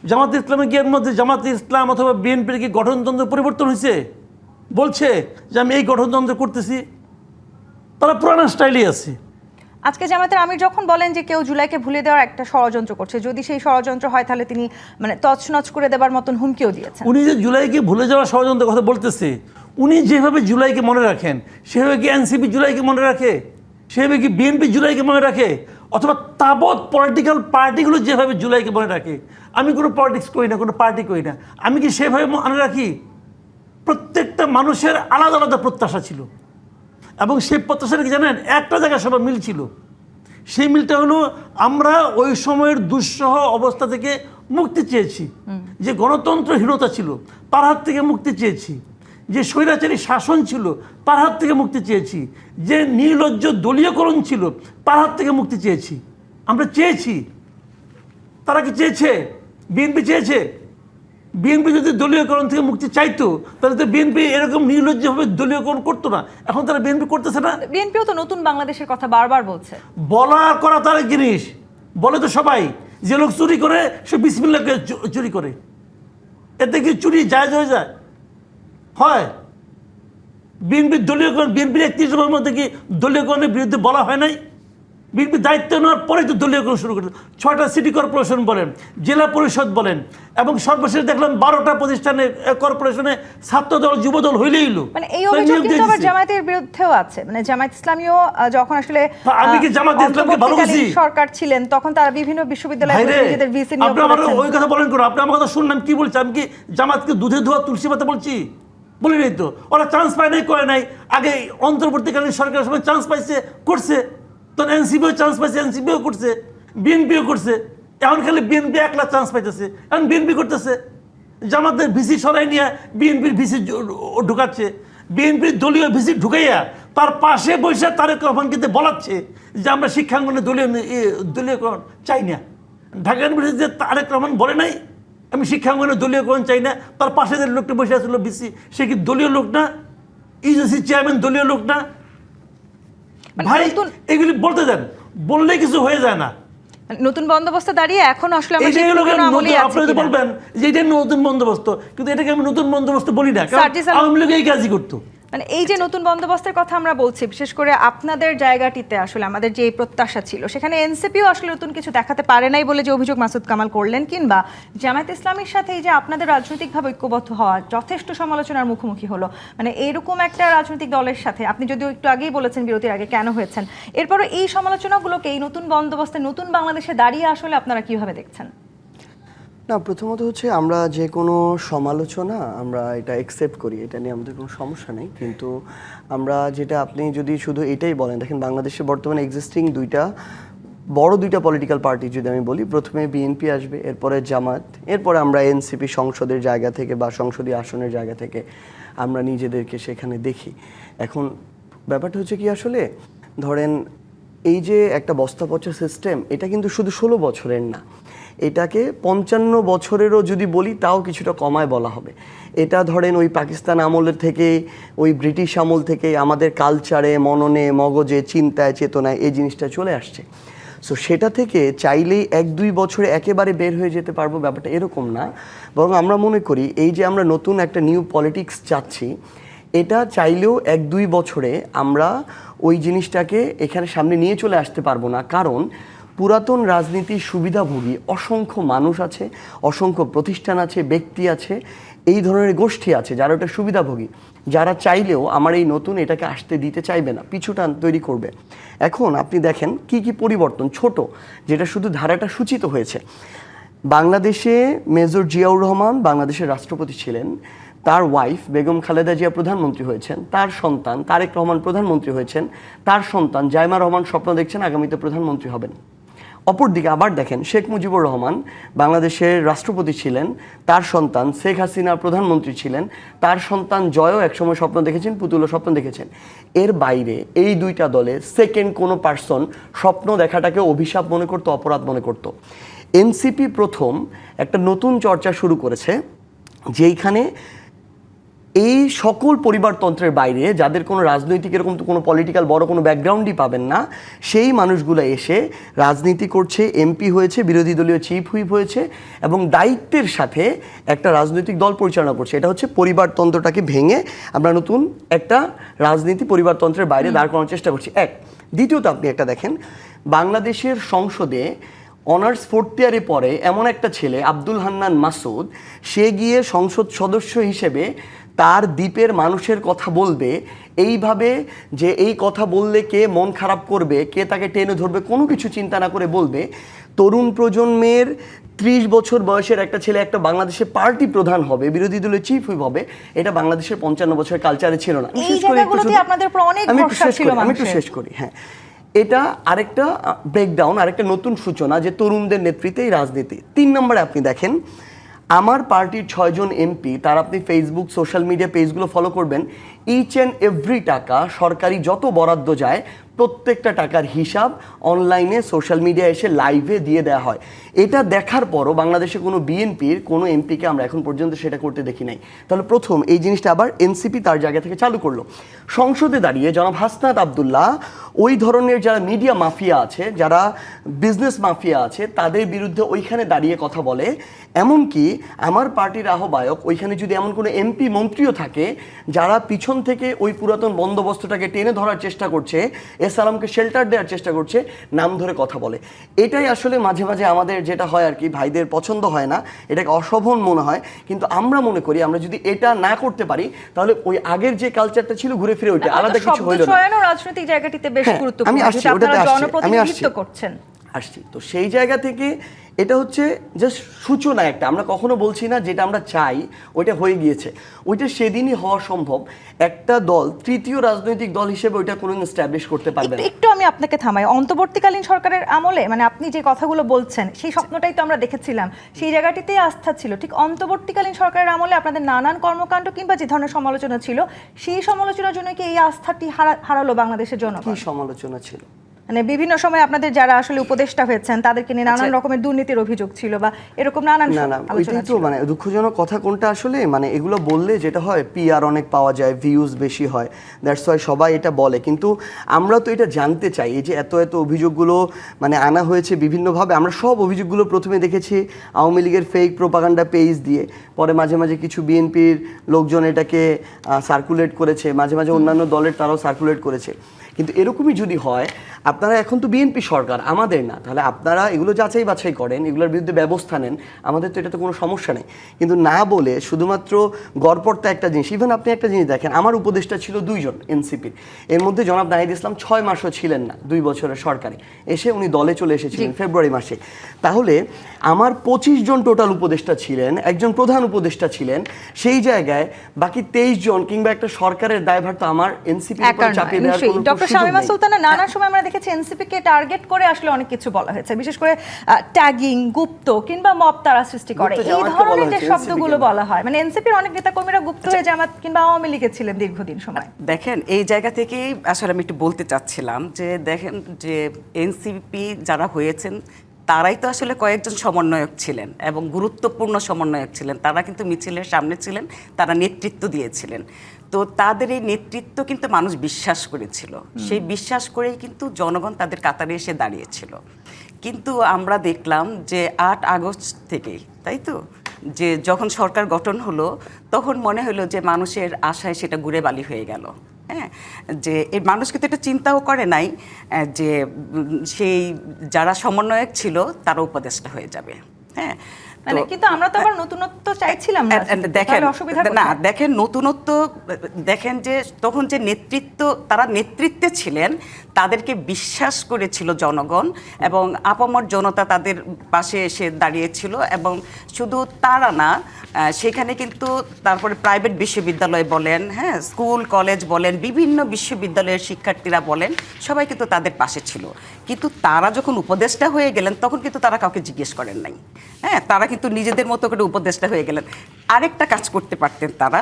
জামায়াত ইসলামের গিয়ে মধ্যে জামায়াত ইসলাম অথবা বিএনপির কি গঠনতন্ত্র পরিবর্তন হয়েছে? বলছে যে আমি এই গঠনতন্ত্র করতেছি। তারা পুরানো স্টাইলেই আছে। আজকে জামায়াতের আমির যখন বলেন যে কেউ জুলাইকে ভুলে দেওয়ার একটা ষড়যন্ত্র করছে, যদি সেই ষড়যন্ত্র হয় তাহলে তিনি মানে তছনছ করে দেবার মতন হুমকিও দিয়েছেন। উনি যে জুলাইকে ভুলে যাওয়ার ষড়যন্ত্রের কথা বলতেছে, উনি যেভাবে জুলাইকে মনে রাখেন সেভাবে কি এনসিপি জুলাইকে মনে রাখে, সেভাবে কি বিএনপি জুলাইকে মনে রাখে, অথবা তাবৎ পলিটিক্যাল পার্টিগুলো যেভাবে জুলাইকে মনে রাখে? আমি কোনো পলিটিক্স করি না, কোনো পার্টি করি না, আমি কি সেভাবে মনে রাখি? প্রত্যেকটা মানুষের আলাদা আলাদা প্রত্যাশা ছিল, এবং সেই প্রত্যাশাটা কি জানেন, একটা জায়গায় সবার মিল ছিল। সেই মিলটা হলো আমরা ওই সময়ের দুঃসহ অবস্থা থেকে মুক্তি চেয়েছি, যে গণতন্ত্রহীনতা ছিল তার হাত থেকে মুক্তি চেয়েছি, যে স্বৈরাচারী শাসন ছিল তার হাত থেকে মুক্তি চেয়েছি, যে নির্লজ্জ দলীয়করণ ছিল তার হাত থেকে মুক্তি চেয়েছি। আমরা চেয়েছি। তারা কি চেয়েছে? বিএনপি চেয়েছে? বিএনপি যদি দলীয়করণ থেকে মুক্তি চাইতো তাহলে তো বিএনপি এরকম নির্লজ্জভাবে দলীয়করণ করতো না। এখন তারা বিএনপি করতেছে না। বিএনপিও তো নতুন বাংলাদেশের কথা বারবার বলছে। বলা আর করা তার এক জিনিস। বলে তো সবাই, যে লোক চুরি করে সে বিসমিল্লাহকে চুরি করে, এতে কি চুরি জায়েজ হয়ে যায়? হয়। বিএনপির দলীয়করণ, বিএনপির 31 দফার মধ্যে কি দলীয়করণের বিরুদ্ধে বলা হয় নাই? বিএনপি দায়িত্ব নেওয়ার পরে তো দলীয়করণ শুরু করে 6টা সিটি কর্পোরেশন বলেন, জেলা পরিষদ বলেন, এবং সর্বশেষ দেখলাম 12টা প্রতিষ্ঠানে কর্পোরেশনে ছাত্রদল যুবদল হইলেই হলো। মানে এই অভিযোগ কিন্তু আবার জামায়াতের বিরুদ্ধেও আছে। মানে জামায়াত ইসলামীও যখন আসলে আমি কি জামায়াত ইসলামকে ভালোবাসি? সরকার ছিলেন তখন তারা বিভিন্ন বিশ্ববিদ্যালয়ে নিজেদের ভিসি নিয়োগ আপনি আমার করেছেন। ওই কথা বলেন কেন? আপনি আমার কথা শুনলাম কি বলছি? আমি কি জামাতকে দুধে ধোয়া তুলসী পাতা বলছি? বলি নাই তো। ওরা চান্স পায় নাই, করে নাই। আগে অন্তর্বর্তীকালীন সরকারের সময় চান্স পাইছে, করছে। তখন এনসিপিও চান্স পাইছে, এনসিপিও করছে, বিএনপিও করছে। এখন খালি বিএনপি একলা চান্স পাইতেছে, এখন বিএনপি করতেছে। জামাতের ভিসি সরাই নিয়ে বিএনপির ভিসি ঢুকাচ্ছে, বিএনপির দলীয় ভিসি ঢুকাইয়া তার পাশে বসে তারেক রহমানকে বলাচ্ছে যে আমরা শিক্ষাঙ্গনে দলীয়করণ চাই না। ঢাকা ইউনিভার্সিটি যে তারেক রহমান বলে নাই আমি শিক্ষাঙ্গনে দলীয়করণ চাই না, তার পাশে যে লোকটা বসে আসলো ভিসি, সে কি দলীয় লোক না? ইউজিসি চেয়ারম্যান দলীয় লোক না? ভাই এগুলি বলতে দেন, বললে কিছু হয়ে যায় না। নতুন বন্দোবস্ত দাঁড়িয়ে এখন আসলে আমরা আপনি বলবেন যে এটা নতুন বন্দোবস্ত, কিন্তু এটাকে আমি নতুন বন্দোবস্ত বলি না, কারণ আওয়ামী লীগ এই কাজই করতো। মানে এই যে নতুন বন্দোবস্তের কথা আমরা বলছি, বিশেষ করে আপনাদের জায়গাটিতে আসলে আমাদের যে প্রত্যাশা ছিল সেখানে এনসিপিও আসলে নতুন কিছু দেখাতে পারে নাই বলে যে অভিযোগ মাসুদ কামাল করলেন, কিংবা জামায়াত ইসলামীর সাথে এই যে আপনাদের রাজনৈতিকভাবে ঐক্যবদ্ধ হওয়া যথেষ্ট সমালোচনার মুখোমুখি হলো। মানে এইরকম একটা রাজনৈতিক দলের সাথে আপনি যদিও একটু আগেই বলেছেন বিরতির আগে কেন হয়েছেন, এরপরও এই সমালোচনাগুলোকে এই নতুন বন্দোবস্তে নতুন বাংলাদেশে দাঁড়িয়ে আসলে আপনারা কিভাবে দেখছেন? না, প্রথমত হচ্ছে আমরা যে কোনো সমালোচনা আমরা এটা অ্যাকসেপ্ট করি, এটা নিয়ে আমাদের কোনো সমস্যা নেই। কিন্তু আমরা যেটা, আপনি যদি শুধু এটাই বলেন, দেখেন বাংলাদেশে বর্তমানে এক্সিস্টিং বড় দুইটা পলিটিক্যাল পার্টি যদি আমি বলি, প্রথমে বিএনপি আসবে, এরপরে জামাত, এরপরে আমরা এনসিপি সংসদের জায়গা থেকে বা সংসদীয় আসনের জায়গা থেকে আমরা নিজেদেরকে সেখানে দেখি। এখন ব্যাপারটা হচ্ছে কি, আসলে ধরেন এই যে একটা বস্তাপচা সিস্টেম, এটা কিন্তু শুধু 16 বছরের না, এটাকে 55 বছরেরও যদি বলি তাও কিছুটা কমায় বলা হবে। এটা ধরেন ওই পাকিস্তান আমলের থেকে, ওই ব্রিটিশ আমল থেকে আমাদের কালচারে, মননে, মগজে, চিন্তায়, চেতনায় এই জিনিসটা চলে আসছে। সো সেটা থেকে চাইলেই 1-2 বছরে একেবারে বের হয়ে যেতে পারবো, ব্যাপারটা এরকম না। বরং আমরা মনে করি এই যে আমরা নতুন একটা নিউ পলিটিক্স চাচ্ছি, এটা চাইলেও 1-2 বছরে আমরা ওই জিনিসটাকে এখানে সামনে নিয়ে চলে আসতে পারবো না। কারণ পুরাতন রাজনীতির সুবিধাভোগী অসংখ্য মানুষ আছে, অসংখ্য প্রতিষ্ঠান আছে, ব্যক্তি আছে, এই ধরনের গোষ্ঠী আছে যারা ওটা সুবিধাভোগী, যারা চাইলেও আমার এই নতুন এটাকে আসতে দিতে চাইবে না, পিছুটান তৈরি করবে। এখন আপনি দেখেন কি কি পরিবর্তন, ছোট যেটা শুধু ধারাটা সূচিত হয়েছে। বাংলাদেশে মেজর জিয়াউর রহমান বাংলাদেশের রাষ্ট্রপতি ছিলেন, তার ওয়াইফ বেগম খালেদা জিয়া প্রধানমন্ত্রী হয়েছেন, তার সন্তান তারেক রহমান প্রধানমন্ত্রী হয়েছেন, তার সন্তান জাইমা রহমান স্বপ্ন দেখছেন আগামীতে প্রধানমন্ত্রী হবেন। অপরদিকে আবার দেখেন শেখ মুজিবুর রহমান বাংলাদেশের রাষ্ট্রপতি ছিলেন, তার সন্তান শেখ হাসিনা প্রধানমন্ত্রী ছিলেন, তার সন্তান জয়ও একসময় স্বপ্ন দেখেছেন, পুতুলও স্বপ্ন দেখেছেন। এর বাইরে এই দুইটা দলে সেকেন্ড কোনো পার্সন স্বপ্ন দেখাটাকে অভিশাপ মনে করতো, অপরাধ মনে করতো। এনসিপি প্রথম একটা নতুন চর্চা শুরু করেছে, যেইখানে এই সকল পরিবারতন্ত্রের বাইরে যাদের কোনো রাজনৈতিক এরকম কোনো পলিটিক্যাল বড় কোনো ব্যাকগ্রাউন্ডই পাবেন না, সেই মানুষগুলো এসে রাজনীতি করছে, এমপি হয়েছে, বিরোধী দলীয় চিফ হুইপ হয়েছে এবং দায়িত্বের সাথে একটা রাজনৈতিক দল পরিচালনা করছে। এটা হচ্ছে পরিবারতন্ত্রটাকে ভেঙে আমরা নতুন একটা রাজনীতি পরিবারতন্ত্রের বাইরে দাঁড় করানোর চেষ্টা করছি। এক, দ্বিতীয়ত আপনি একটা দেখেন, বাংলাদেশের সংসদে অনার্স 4th ইয়ারে পড়ে এমন একটা ছেলে আব্দুল হান্নান মাসুদ, সে গিয়ে সংসদ সদস্য হিসেবে তার দ্বীপের মানুষের কথা বলবে এইভাবে যে এই কথা বললে কে মন খারাপ করবে, কে তাকে টেনে ধরবে, কোনো কিছু চিন্তা না করে বলবে। তরুণ প্রজন্মের 30 বছর বয়সের একটা ছেলে একটা বাংলাদেশের পার্টি প্রধান হবে, বিরোধী দলের চিফ হুইপ হবে, এটা বাংলাদেশের 55 বছরের কালচারে ছিল না। এই জায়গাগুলোতে আপনাদের উপর অনেক ভরসা ছিল আমি একটু মানুষের। শেষ করি, হ্যাঁ। এটা আরেকটা ব্রেকডাউন, আরেকটা নতুন সূচনা যে তরুণদের নেতৃত্বে এই রাজনীতি। 3 নম্বরে আপনি দেখেন আমার পার্টির 6 জন এমপি, তার আপনি ফেসবুক সোশ্যাল মিডিয়া পেজগুলো ফলো করবেন, ইচ অ্যান্ড এভরি টাকা সরকারি যত বরাদ্দ যায় প্রত্যেকটা টাকার হিসাব অনলাইনে সোশ্যাল মিডিয়া এসে লাইভে দিয়ে দেওয়া হয়। এটা দেখার পরও বাংলাদেশে কোনো বিএনপির কোনো এমপিকে আমরা এখন পর্যন্ত সেটা করতে দেখি নাই। তাহলে প্রথম এই জিনিসটা আবার এনসিপি তার জায়গা থেকে চালু করলো। সংসদে দাঁড়িয়ে জনাব হাসনাত আব্দুল্লাহ ওই ধরনের যারা মিডিয়া মাফিয়া আছে, যারা বিজনেস মাফিয়া আছে, তাদের বিরুদ্ধে ওইখানে দাঁড়িয়ে কথা বলে। এমনকি আমার পার্টির আহ্বায়ক ওইখানে যদি এমন কোনো এমপি মন্ত্রীও থাকে যারা পিছন থেকে ওই পুরাতন বন্দোবস্তটাকে টেনে ধরার চেষ্টা করছে, এস আলমকে শেল্টার দেওয়ার চেষ্টা করছে, নাম ধরে কথা বলে। এটাই আসলে মাঝে মাঝে আমাদের যেটা হয় আর কি, ভাইদের পছন্দ হয় না, এটাকে অশোভন মনে হয়। কিন্তু আমরা মনে করি আমরা যদি এটা না করতে পারি তাহলে ওই আগের যে কালচারটা ছিল ঘুরে ফিরে ওইটা আলাদা কিছু হইল না। শব্দ রাজনৈতিক জায়গাটিতে বেশ হ্যাঁ, গুরুত্বপূর্ণ, আমি আসছি, যেটা ওটাতে আপনারা আসছি, আমি জনপ্রতিনিধিত্ব আসছি। করছেন। আসছি তো সেই জায়গা থেকে এটা হচ্ছে জাস্ট সূচনা একটা। আমরা কখনো বলছি না যেটা আমরা চাই ওইটা হয়ে গিয়েছে, ওইটা সেদিনই হওয়া সম্ভব। একটা দল তৃতীয় রাজনৈতিক দল হিসেবে ওইটা কোনো এস্টাবলিশ করতে পারবে না। একটু আমি আপনাকে থামাই, অন্তর্বর্তীকালীন সরকারের আমলে মানে আপনি যে কথাগুলো বলছেন সেই স্বপ্নটাই তো আমরা দেখেছিলাম, সেই জায়গাটিতেই আস্থা ছিল। ঠিক অন্তর্বর্তীকালীন সরকারের আমলে আপনাদের নানান কর্মকাণ্ড কিংবা যে ধরনের সমালোচনা ছিল, সেই সমালোচনার জন্য কি এই আস্থাটি হারালো বাংলাদেশের কি জনগণ? সমালোচনা ছিল? মানে বিভিন্ন সময় আপনাদের যারা আসলে উপদেষ্টা হয়েছেন তাদেরকে নিয়ে নানান রকমের দুর্নীতির অভিযোগ ছিল বা এরকম নানান না না, আলোচনা ওইটাই তো ছিল। মানে দুঃখজনক কথা কোনটা আসলে, মানে এগুলো বললে যেটা হয় পিআর অনেক পাওয়া যায়, ভিউজ বেশি হয়, দ্যাটস ওয়াই সবাই এটা বলে। কিন্তু আমরা তো এটা জানতে চাই, এই যে এত এত অভিযোগগুলো মানে আনা হয়েছে বিভিন্নভাবে। আমরা সব অভিযোগগুলো প্রথমে দেখেছি আওয়ামী লীগের ফেক প্রোপাগান্ডা পেজ দিয়ে, পরে মাঝে মাঝে কিছু বিএনপির লোকজন এটাকে সার্কুলেট করেছে, মাঝে মাঝে অন্যান্য দলের তারাও সার্কুলেট করেছে। কিন্তু এরকমই যদি হয়, আপনারা এখন তো বিএনপি সরকার, আমাদের না, তাহলে আপনারা এগুলো যাচাই বাছাই করেন, এগুলোর বিরুদ্ধে ব্যবস্থা নেন, আমাদের তো এটাতে কোনো সমস্যা নেই। কিন্তু না বলে শুধুমাত্র গড়পড়তা একটা জিনিস। ইভেন আপনি একটা জিনিস দেখেন, আমার উপদেষ্টা ছিল 2 জন এনসিপির, এর মধ্যে জনাব নাহিদ ইসলাম 6 মাসও ছিলেন না 2 বছরের সরকারে, এসে উনি দলে চলে এসেছিলেন ফেব্রুয়ারি মাসে। তাহলে আমার 25 জন টোটাল উপদেষ্টা ছিলেন, একজন প্রধান উপদেষ্টা ছিলেন, সেই জায়গায় বাকি 23 জন কিংবা একটা সরকারের দায়ভার তো আমার এনসিপির উপর চাপিয়ে দেওয়ার কোনো ডক্টর শামীমা সুলতানা, নানা সময় আমরা দেখেছি এনসিপি কে টার্গেট করে আসলে অনেক কিছু বলা হয়েছে, বিশেষ করে ট্যাগিং, গুপ্ত কিংবা মব তারা সৃষ্টি করে, এই ধরনের যে শব্দগুলো বলা হয়। মানে এনসিপির অনেক নেতাকর্মীরা গুপ্ত হয়ে জামাত কিংবা আওয়ামী লীগে ছিলেন দীর্ঘদিন সময়। দেখেন এই জায়গা থেকেই আসলে আমি একটু বলতে চাচ্ছিলাম যে দেখেন যে এনসিপি যারা হয়েছেন তারাই তো আসলে কয়েকজন সমন্বয়ক ছিলেন এবং গুরুত্বপূর্ণ সমন্বয়ক ছিলেন। তারা কিন্তু মিছিলের সামনে ছিলেন, তারা নেতৃত্ব দিয়েছিলেন। তো তাদের এই নেতৃত্ব কিন্তু মানুষ বিশ্বাস করেছিল, সেই বিশ্বাস করেই কিন্তু জনগণ তাদের কাতারে এসে দাঁড়িয়েছিল। কিন্তু আমরা দেখলাম যে 8 আগস্ট থেকেই, তাই তো, যে যখন সরকার গঠন হলো তখন মনে হলো যে মানুষের আশায় সেটা গুড়ে বালি হয়ে গেল। হ্যাঁ, যে এই মানুষ কিন্তু এটা চিন্তাও করে নাই যে সেই যারা সমন্বয়ক ছিল তারা উপদেষ্টা হয়ে যাবে। হ্যাঁ, মানে কিন্তু আমরা তো আবার নতুনত্ব চাইছিলাম না, দেখেন অসুবিধা না, দেখেন নতুনত্ব, দেখেন যে তখন যে নেতৃত্ব, তারা নেতৃত্বে ছিলেন, তাদেরকে বিশ্বাস করেছিল জনগণ এবং আপামর জনতা তাদের পাশে এসে দাঁড়িয়েছিল। এবং শুধু তারা না, সেখানে কিন্তু তারপরে প্রাইভেট বিশ্ববিদ্যালয় বলেন, হ্যাঁ, স্কুল কলেজ বলেন, বিভিন্ন বিশ্ববিদ্যালয়ের শিক্ষার্থীরা বলেন, সবাই কিন্তু তাদের পাশে ছিল। কিন্তু তারা যখন উপদেষ্টা হয়ে গেলেন তখন কিন্তু তারা কাউকে জিজ্ঞেস করেন নাই। হ্যাঁ, তারা কিন্তু নিজেদের মতো করে উপদেষ্টা হয়ে গেলেন। আরেকটা কাজ করতে পারতেন তারা,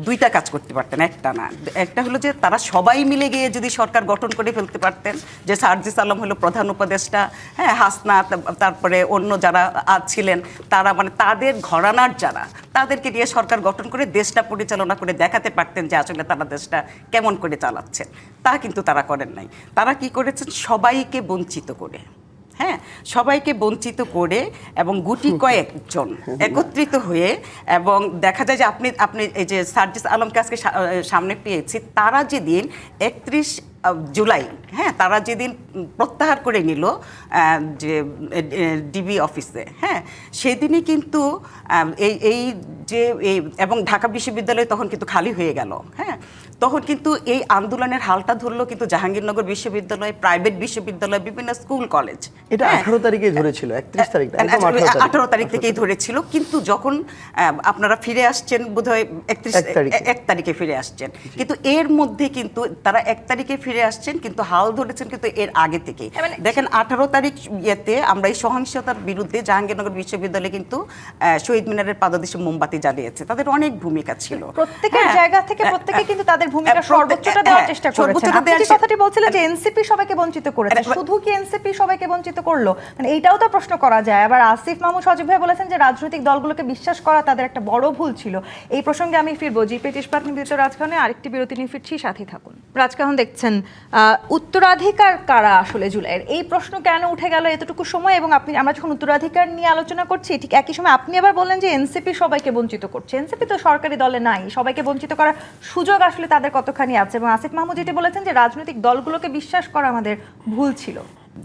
2টা কাজ করতে পারতেন, একটা না। একটা হলো যে তারা সবাই মিলে গিয়ে যদি সরকার গঠন করে ফেলতে পারতেন, যে সার্জিস আলম হলো প্রধান উপদেষ্টা, হ্যাঁ, হাসনাত, তারপরে অন্য যারা ছিলেন তারা, মানে তাদের ঘরানার যারা, তাদেরকে নিয়ে সরকার গঠন করে দেশটা পরিচালনা করে দেখাতে পারতেন যে আসলে তারা দেশটা কেমন করে চালাচ্ছেন। তা কিন্তু তারা করেন নাই। তারা কি করেছেন, সবাইকে বঞ্চিত করে, হ্যাঁ, সবাইকে বঞ্চিত করে এবং গুটি কয়েকজন একত্রিত হয়ে, এবং দেখা যায় যে আপনি এই যে সার্জিস আলমকে আজকে সামনে পেয়েছি, তারা যেদিন 31 জুলাই, হ্যাঁ, তারা যেদিন প্রত্যাহার করে নিল যে ডিবি অফিসে, হ্যাঁ, সেদিনই কিন্তু এই যে এবং ঢাকা বিশ্ববিদ্যালয় তখন কিন্তু খালি হয়ে গেল, হ্যাঁ, তখন কিন্তু এই আন্দোলনের হালটা ধরলো কিন্তু জাহাঙ্গীরনগর বিশ্ববিদ্যালয়, প্রাইভেট বিশ্ববিদ্যালয়, বিভিন্ন স্কুল কলেজ। এটা 18 তারিখে ধরেছিল, 31 তারিখ না, একদম 18 তারিখ থেকেই ধরেছিল। কিন্তু যখন আপনারা ফিরে আসছেন বোধহয় 1 তারিখে ফিরে আসছেন, কিন্তু এর মধ্যে কিন্তু তারা 1 তারিখে ফিরে আসছেন, কিন্তু হাল ধরেছেন কিন্তু এর আগে থেকে। দেখেন 18 তারিখ ইয়েতে আমরা এই সহিংসতার বিরুদ্ধে জাহাঙ্গীরনগর বিশ্ববিদ্যালয়ে কিন্তু শহীদ মিনারের পাদদেশে মোমবাতি জ্বালিয়েছে। তাদের অনেক ভূমিকা ছিল প্রত্যেকের জায়গা থেকে, প্রত্যেকে কিন্তু তাদের ভূমিকা সর্বোচ্চটা দেওয়ার চেষ্টা করেছেন। আপনি যে কথাটি বলছিলেন যে এনসিপি সবাইকে বঞ্চিত করেছে, শুধু কি এনসিপি সবাইকে বঞ্চিত করলো? মানে এইটাও তো প্রশ্ন করা যায়। আবার আসিফ মাহমুদ সজীব ভাই বলেছেন যে রাজনৈতিক দলগুলোকে বিশ্বাস করা তাদের একটা বড় ভুল ছিল। এই প্রসঙ্গে আমি ফিরবো। জিপি ইস্পাত নিবেদিত রাজকাহনে আরেকটি বিরতি নিয়ে ফিরছি, সাথেই থাকুন। রাজকাহন, দেখছেন উত্তরাধিকার কারা আসলে জুলাইয়ের, এই প্রশ্ন কেন উঠে গেল এতটুকু সময়? এবং আমরা যখন উত্তরাধিকার নিয়ে আলোচনা করছি, ঠিক একই সময় আপনি আবার বললেন যে এনসিপি সবাইকে বঞ্চিত করছে। এনসিপি তো সরকারি দলে নাই, সবাইকে বঞ্চিত করার সুযোগ আসলে তাদের কতখানি আছে? এবং আসিফ মাহমুদ যেটি বলেছেন যে রাজনৈতিক দলগুলোকে বিশ্বাস করা আমাদের ভুল ছিল।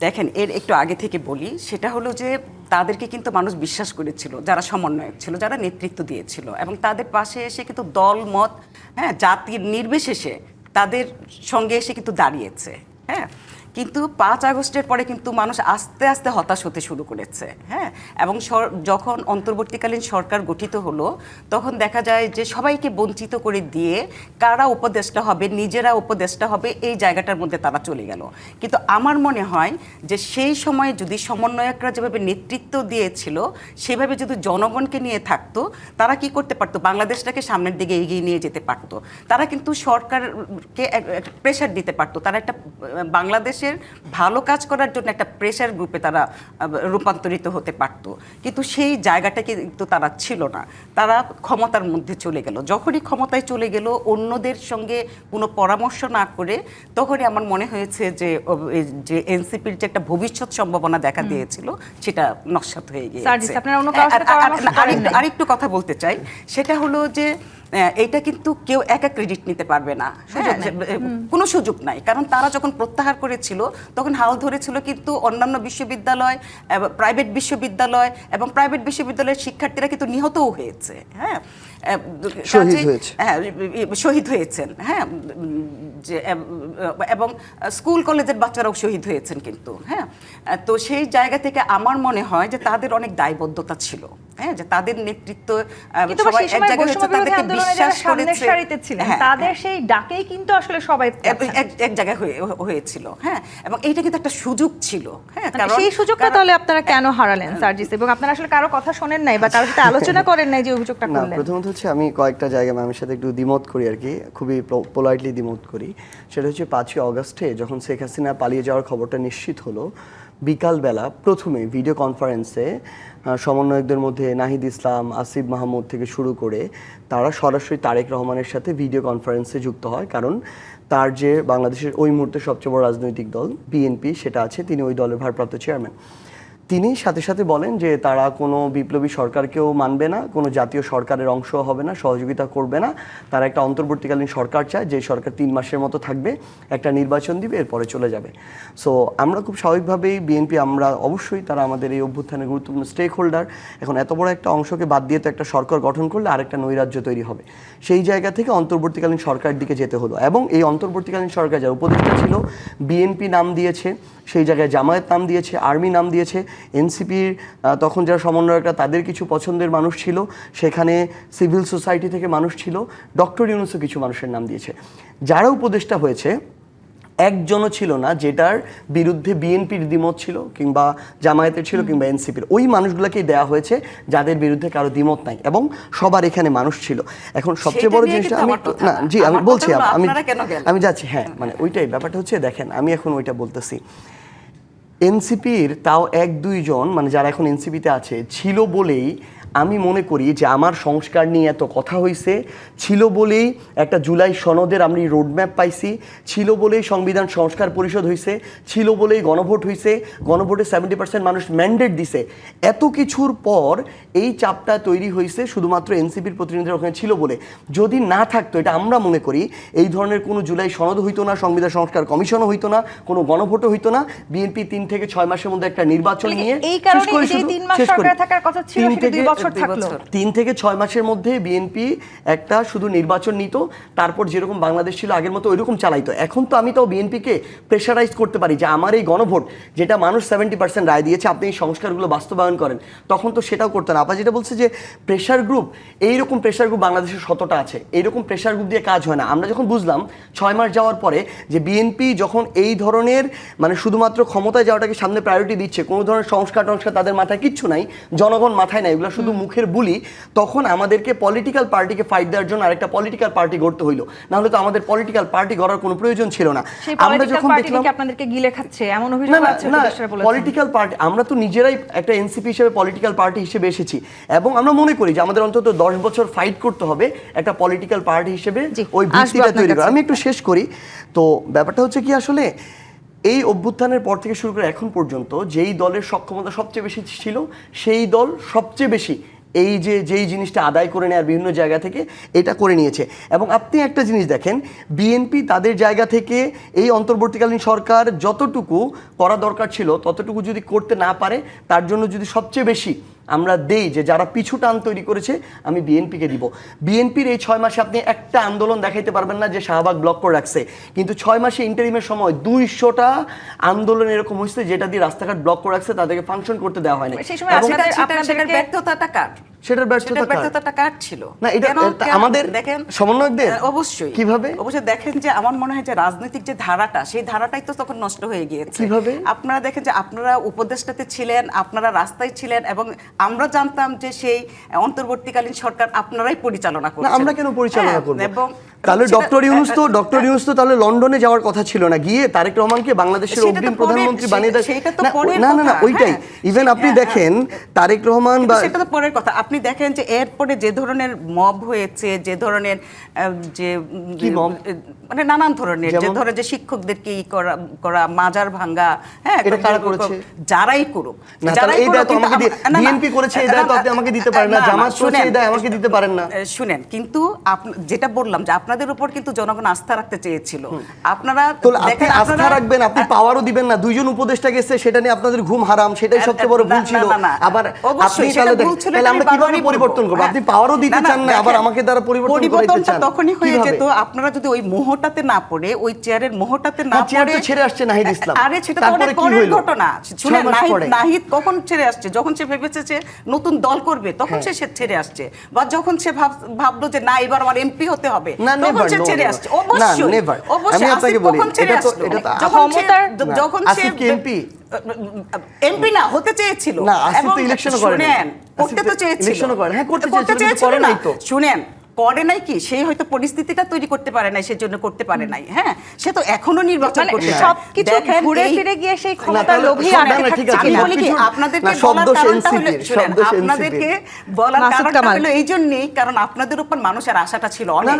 দেখেন, এর একটু আগে থেকে বলি, সেটা হলো যে তাদেরকে কিন্তু মানুষ বিশ্বাস করেছিল, যারা সমন্বয়ক ছিল, যারা নেতৃত্ব দিয়েছিল, এবং তাদের পাশে এসে কিন্তু দল মত, হ্যাঁ, জাতির নির্বিশেষে তাদের সঙ্গে এসে কিন্তু দাঁড়িয়েছে, হ্যাঁ। কিন্তু 5 আগস্টের পরে কিন্তু মানুষ আস্তে আস্তে হতাশ হতে শুরু করেছে, হ্যাঁ। এবং যখন অন্তর্বর্তীকালীন সরকার গঠিত হলো, তখন দেখা যায় যে সবাইকে বঞ্চিত করে দিয়ে কারা উপদেষ্টা হবে, নিজেরা উপদেষ্টা হবে, এই জায়গাটার মধ্যে তারা চলে গেল। কিন্তু আমার মনে হয় যে সেই সময়ে যদি সমন্বয়করা যেভাবে নেতৃত্ব দিয়েছিল, সেভাবে যদি জনগণকে নিয়ে থাকতো, তারা কি করতে পারতো? বাংলাদেশটাকে সামনের দিকে এগিয়ে নিয়ে যেতে পারতো। তারা কিন্তু সরকারকে প্রেশার দিতে পারতো। তারা একটা বাংলাদেশ ভালো কাজ করার জন্য একটা প্রেসার গ্রুপে তারা রূপান্তরিত হতে পারত। কিন্তু সেই জায়গাটা কিন্তু তারা ছিল না। তারা ক্ষমতার মধ্যে চলে গেল। যখনই ক্ষমতায় চলে গেল, অন্যদের সঙ্গে কোনো পরামর্শ না করে, তখনই আমার মনে হয়েছে যে এনসিপির যে একটা ভবিষ্যৎ সম্ভাবনা দেখা দিয়েছিল, সেটা নস্যাৎ হয়ে গিয়েছে। আরেকটু কথা বলতে চাই, সেটা হলো যে এইটা কিন্তু কেউ একা ক্রেডিট নিতে পারবে না, কোনো সুযোগ নাই। কারণ তারা যখন প্রত্যাহার করেছিল, তখন হাল ধরেছিল কিন্তু অন্যান্য বিশ্ববিদ্যালয়, প্রাইভেট বিশ্ববিদ্যালয়, এবং প্রাইভেট বিশ্ববিদ্যালয়ের শিক্ষার্থীরা কিন্তু নিহতও হয়েছে, হ্যাঁ, শহীদ হয়েছেন, হ্যাঁ, এবং স্কুল কলেজের বাচ্চারাও শহীদ হয়েছেন কিন্তু, হ্যাঁ। তো সেই জায়গা থেকে আমার মনে হয় যে তাদের অনেক দায়বদ্ধতা ছিল, হ্যাঁ, যে তাদের নেতৃত্ব সবাই এক জায়গায় হচ্ছে, তাদেরকে বিশ্বাস করেছে, তাদের সেই ডাকেই কিন্তু আসলে সবাই এক জায়গায় হয়েছিল, হ্যাঁ। এবং এইটা কিন্তু একটা সুযোগ ছিল, হ্যাঁ। কারণ সেই সুযোগটা তাহলে আপনারা কেন হারালেন সার্জিস? এবং আপনারা আসলে কারো কথা শোনেন নাই বা কারোর সাথে আলোচনা করেন নাই যে অভিযোগটা করলেন? প্রথমত হচ্ছে আমি কয়েকটা জায়গায় ম্যামের সাথে একটু দ্বিমত করি আর কি, খুবই পোলাইটলি দ্বিমত করি। সেটা হচ্ছে 5ই আগস্টে যখন শেখ হাসিনা পালিয়ে যাওয়ার খবরটা নিশ্চিত হলো, বিকালবেলা প্রথমে ভিডিও কনফারেন্সে সমন্বয়কদের মধ্যে নাহিদ ইসলাম, আসিফ মাহমুদ থেকে শুরু করে তারা সরাসরি তারেক রহমানের সাথে ভিডিও কনফারেন্সে যুক্ত হয়। কারণ তার যে বাংলাদেশের ওই মুহূর্তে সবচেয়ে বড় রাজনৈতিক দল বিএনপি সেটা আছে, তিনি ওই দলের ভারপ্রাপ্ত চেয়ারম্যান। তিনি সাথে সাথে বলেন যে তারা কোনো বিপ্লবী সরকারকেও মানবে না, কোনো জাতীয় সরকারের অংশ হবে না, সহযোগিতা করবে না। তারা একটা অন্তর্বর্তীকালীন সরকার চায়, যে সরকার 3 মাসের মতো থাকবে, একটা নির্বাচন দিবে, এরপরে চলে যাবে। সো আমরা খুব স্বাভাবিকভাবেই বিএনপি, আমরা অবশ্যই তারা আমাদের এই অভ্যুত্থানের গুরুত্বপূর্ণ স্টেক হোল্ডার। এখন এত বড় একটা অংশকে বাদ দিয়ে তো একটা সরকার গঠন করলে আরেকটা নৈরাজ্য তৈরি হবে। সেই জায়গা থেকে অন্তর্বর্তীকালীন সরকারের দিকে যেতে হলো। এবং এই অন্তর্বর্তীকালীন সরকার যার উপদেষ্টা ছিল, বিএনপি নাম দিয়েছে, সেই জায়গায় জামায়াত নাম দিয়েছে, আর্মি নাম দিয়েছে, এনসিপির তখন যারা সমন্বয়করা তাদের কিছু পছন্দের মানুষ ছিল, সেখানে সিভিল সোসাইটি থেকে মানুষ ছিল, ডক্টর ইউনূসও কিছু মানুষের নাম দিয়েছে। যারা উপদেষ্টা হয়েছে একজনও ছিল না যেটার বিরুদ্ধে বিএনপির দ্বিমত ছিল, কিংবা জামায়াতের ছিল, কিংবা এনসিপির। ওই মানুষগুলোকেই দেওয়া হয়েছে যাদের বিরুদ্ধে কারো দ্বিমত নাই, এবং সবার এখানে মানুষ ছিল। এখন সবচেয়ে বড় জিনিসটা আমি বলছি, আমি যাচ্ছি, হ্যাঁ, মানে ওইটাই ব্যাপারটা হচ্ছে। দেখেন, আমি এখন ওইটা বলতেছি, এনসিপির তাও 1-2 জন, মানে যারা এখন এনসিপিতে আছে, ছিল বলেই আমি মনে করি যে আমার সংস্কার নিয়ে এত কথা হয়েছে, ছিল বলেই একটা জুলাই সনদের আমি রোডম্যাপ পাইছি, ছিল বলেই সংবিধান সংস্কার পরিষদ হয়েছে, ছিল বলেই গণভোট হয়েছে, গণভোটে 70% মানুষ ম্যান্ডেট দিছে। এত কিছুর পর এই চাপটা তৈরি হয়েছে শুধুমাত্র এনসিপির প্রতিনিধিরা ওখানে ছিল বলে। যদি না থাকতো, এটা আমরা মনে করি, এই ধরনের কোনো জুলাই সনদ হইতো না, সংবিধান সংস্কার কমিশনও হইতো না, কোনো গণভোটও হইতো না। বিএনপি 3 থেকে 6 মাসের মধ্যে একটা নির্বাচন নিয়ে এই কারণে এই 3 মাস সরকারে থাকার কথা ছিল, সেটা 2 বছর থাকলো। 3 থেকে 6 মাসের মধ্যে বিএনপি একটা শুধু নির্বাচন নিত, তারপর যেরকম বাংলাদেশ ছিল আগের মতো ওইরকম চালাইতো। এখন তো আমি তো বিএনপিকে প্রেশারাইজ করতে পারি যে আমার এই গণভোট, যেটা মানুষ 70% রায় দিয়েছে, আপনি এই সংস্কারগুলো বাস্তবায়ন করেন। তখন তো সেটাও করতে না। আপা যেটা বলছে যে প্রেশার গ্রুপ, এইরকম প্রেশার গ্রুপ বাংলাদেশের 100টা আছে, এইরকম প্রেশার গ্রুপ দিয়ে কাজ হয় না। আমরা যখন বুঝলাম 6 মাস যাওয়ার পরে যে বিএনপি যখন এই ধরনের মানে শুধুমাত্র ক্ষমতায় যাওয়াটাকে সামনে প্রায়োরিটি দিচ্ছে, কোনো ধরনের সংস্কার টংস্কার তাদের মাথায় কিচ্ছু নাই, জনগণ মাথায় নাই, এগুলো শুধু মুখের বুলি, তখন আমাদেরকে পলিটিক্যাল পার্টিকে ফাইট দেওয়ার জন্য আরেকটা পলিটিক্যাল পার্টি গড়তে হইলো। না হলে তো আমাদের পলিটিক্যাল পার্টি গড়ার কোনো প্রয়োজন ছিল না। আমরা যখন দেখলাম আপনাদেরকে গিলে খাচ্ছে এমন অভিযোগ আছে, পলিটিক্যাল পার্টি, আমরা তো নিজেরাই একটা এনসিপি হিসেবে পলিটিক্যাল পার্টি হিসেবে এসেছি, এবং আমরা মনে করি যে আমাদের অন্তত 10 বছর ফাইট করতে হবে একটা পলিটিক্যাল পার্টি হিসেবে ওই ভিত্তিটা তৈরি করা। আমি একটু শেষ করি। তো ব্যাপারটা হচ্ছে কি, আসলে এই অভ্যুত্থানের পর থেকে শুরু করে এখন পর্যন্ত যেই দলের সক্ষমতা সবচেয়ে বেশি ছিল, সেই দল সবচেয়ে বেশি যেই জিনিসটা আদায় করে নেওয়ার বিভিন্ন জায়গা থেকে এটা করে নিয়েছে। এবং আপনি একটা জিনিস দেখেন, বিএনপি তাদের জায়গা থেকে এই অন্তর্বর্তীকালীন সরকার যতটুকু করা দরকার ছিল ততটুকু যদি করতে না পারে, তার জন্য যদি সবচেয়ে বেশি আমরা দেই যে যারা পিছু টান তৈরি করেছে, আমি বিএনপিকে দিব। বিএনপির এই 6 মাসে আপনি একটা আন্দোলন দেখাইতে পারবেন না যে শাহবাগ ব্লক করে রাখছে, কিন্তু 6 মাসে ইন্টারিমের সময় 200টা আন্দোলন এরকম হয়েছে যেটা দিয়ে রাস্তাঘাট ব্লক করে রাখছে, তাদেরকে ফাংশন করতে দেওয়া হয় না। সেটার ব্যর্থতাটা কার? সেটার ব্যর্থতাটা কার ছিল? না, এটা আমাদের দেখেন সমন্বয়কদের অবশ্যই কিভাবে অবশ্যই দেখেন যে আমার মনে হয় যে রাজনৈতিক যে ধারাটা, সেই ধারাটাই তো তখন নষ্ট হয়ে গিয়েছে। কিভাবে? আপনারা দেখেন যে আপনারা উপদেষ্টাতে ছিলেন, আপনারা রাস্তায় ছিলেন, এবং আমরা জানতাম যে সেই অন্তর্বর্তীকালীন সরকার আপনারাই পরিচালনা করছেন। আমরা কেন পরিচালনা করব? এবং তাহলে ডক্টর ইউনূস তো তাহলে লন্ডনে যাওয়ার কথা ছিল না, গিয়ে তারেক রহমানকে বাংলাদেশের অগ্রিম প্রধানমন্ত্রী বানিয়ে দেয়। না, ওইটাই। ইভেন আপনি দেখেন তারেক রহমান, বা সেটা তো পরের কথা। আপনি দেখেন যে এরপরে যে ধরনের মব হয়েছে, যে ধরনের যে মানে নানান ধরনের, যে ধরনের যে শিক্ষকদেরকে করা মাজার ভাঙ্গা, হ্যাঁ, এটা কারা করেছে? যারাই করুক, এই দায় তো আমাকে বিএনপি করেছে, এই দায় তো আপনি আমাকে দিতে পারেন না, জামাত করেছে, এই দায় আমাকে দিতে পারেন না। শুনেন, কিন্তু যেটা বললাম যে আপনাদের উপর কিন্তু জনগণ আস্থা রাখতে চেয়েছিল। আপনারা দেখেন, আস্থা রাখবেন, আপনি পাওয়ারও দিবেন না। 2 জন উপদেষ্টা গেছে, সেটা নিয়ে আপনাদের ঘুম হারাম, সেটাই সবচেয়ে বড় ভুল ছিল। আবার আপনি তাহলে আমরা কিভাবে পরিবর্তন করব? আপনি পাওয়ারও দিতে চান না, আবার আমাকে দ্বারা পরিবর্তন করতে চান। তখনই হয়ে যেত আপনারা যদি ওই মোহটাতে না পড়ে, ওই চেয়ারের মোহটাতে না পড়ে। ছেড়ে আসছে নাহিদ ইসলাম। আরে সেটা তো অনেক পরের ঘটনা। শুনেন, নাহিদ কখন ছেড়ে আসছে? যখন সে ভেবেছে যে নতুন দল করবে, তখন সে ছেড়ে আসছে। বা যখন সে ভাবলো যে না, এবার আমার এমপি হতে হবে, তখন সে ছেড়ে আসছে। অবশ্যই আমি আপনাকে বলি, যখন সে এমপি না হতে চেয়েছিল, না আসিফ তো ইলেকশনও করে না, শুনেন, করতে তো চেয়েছিল, ইলেকশনও করে, হ্যাঁ করতে চেয়েছিল, করে নাই তো। শুনেন, করে নাই কি, সেই হয়তো পরিস্থিতিটা তৈরি করতে পারে নাই, সেজন্য করতে পারে নাই। হ্যাঁ, সে তো এখনো নির্বাচন করতে চায়। সবকিছু ঘুরে ফিরে গিয়ে সেই ক্ষমতার লোভে আমি বলি কি, আপনাদেরকে বলার কারণটা হলো, শুনেন, আপনাদেরকে বলার কারণটা হলো এই জন্যই, কারণ আপনাদের উপর মানুষের আশাটা ছিল অনেক।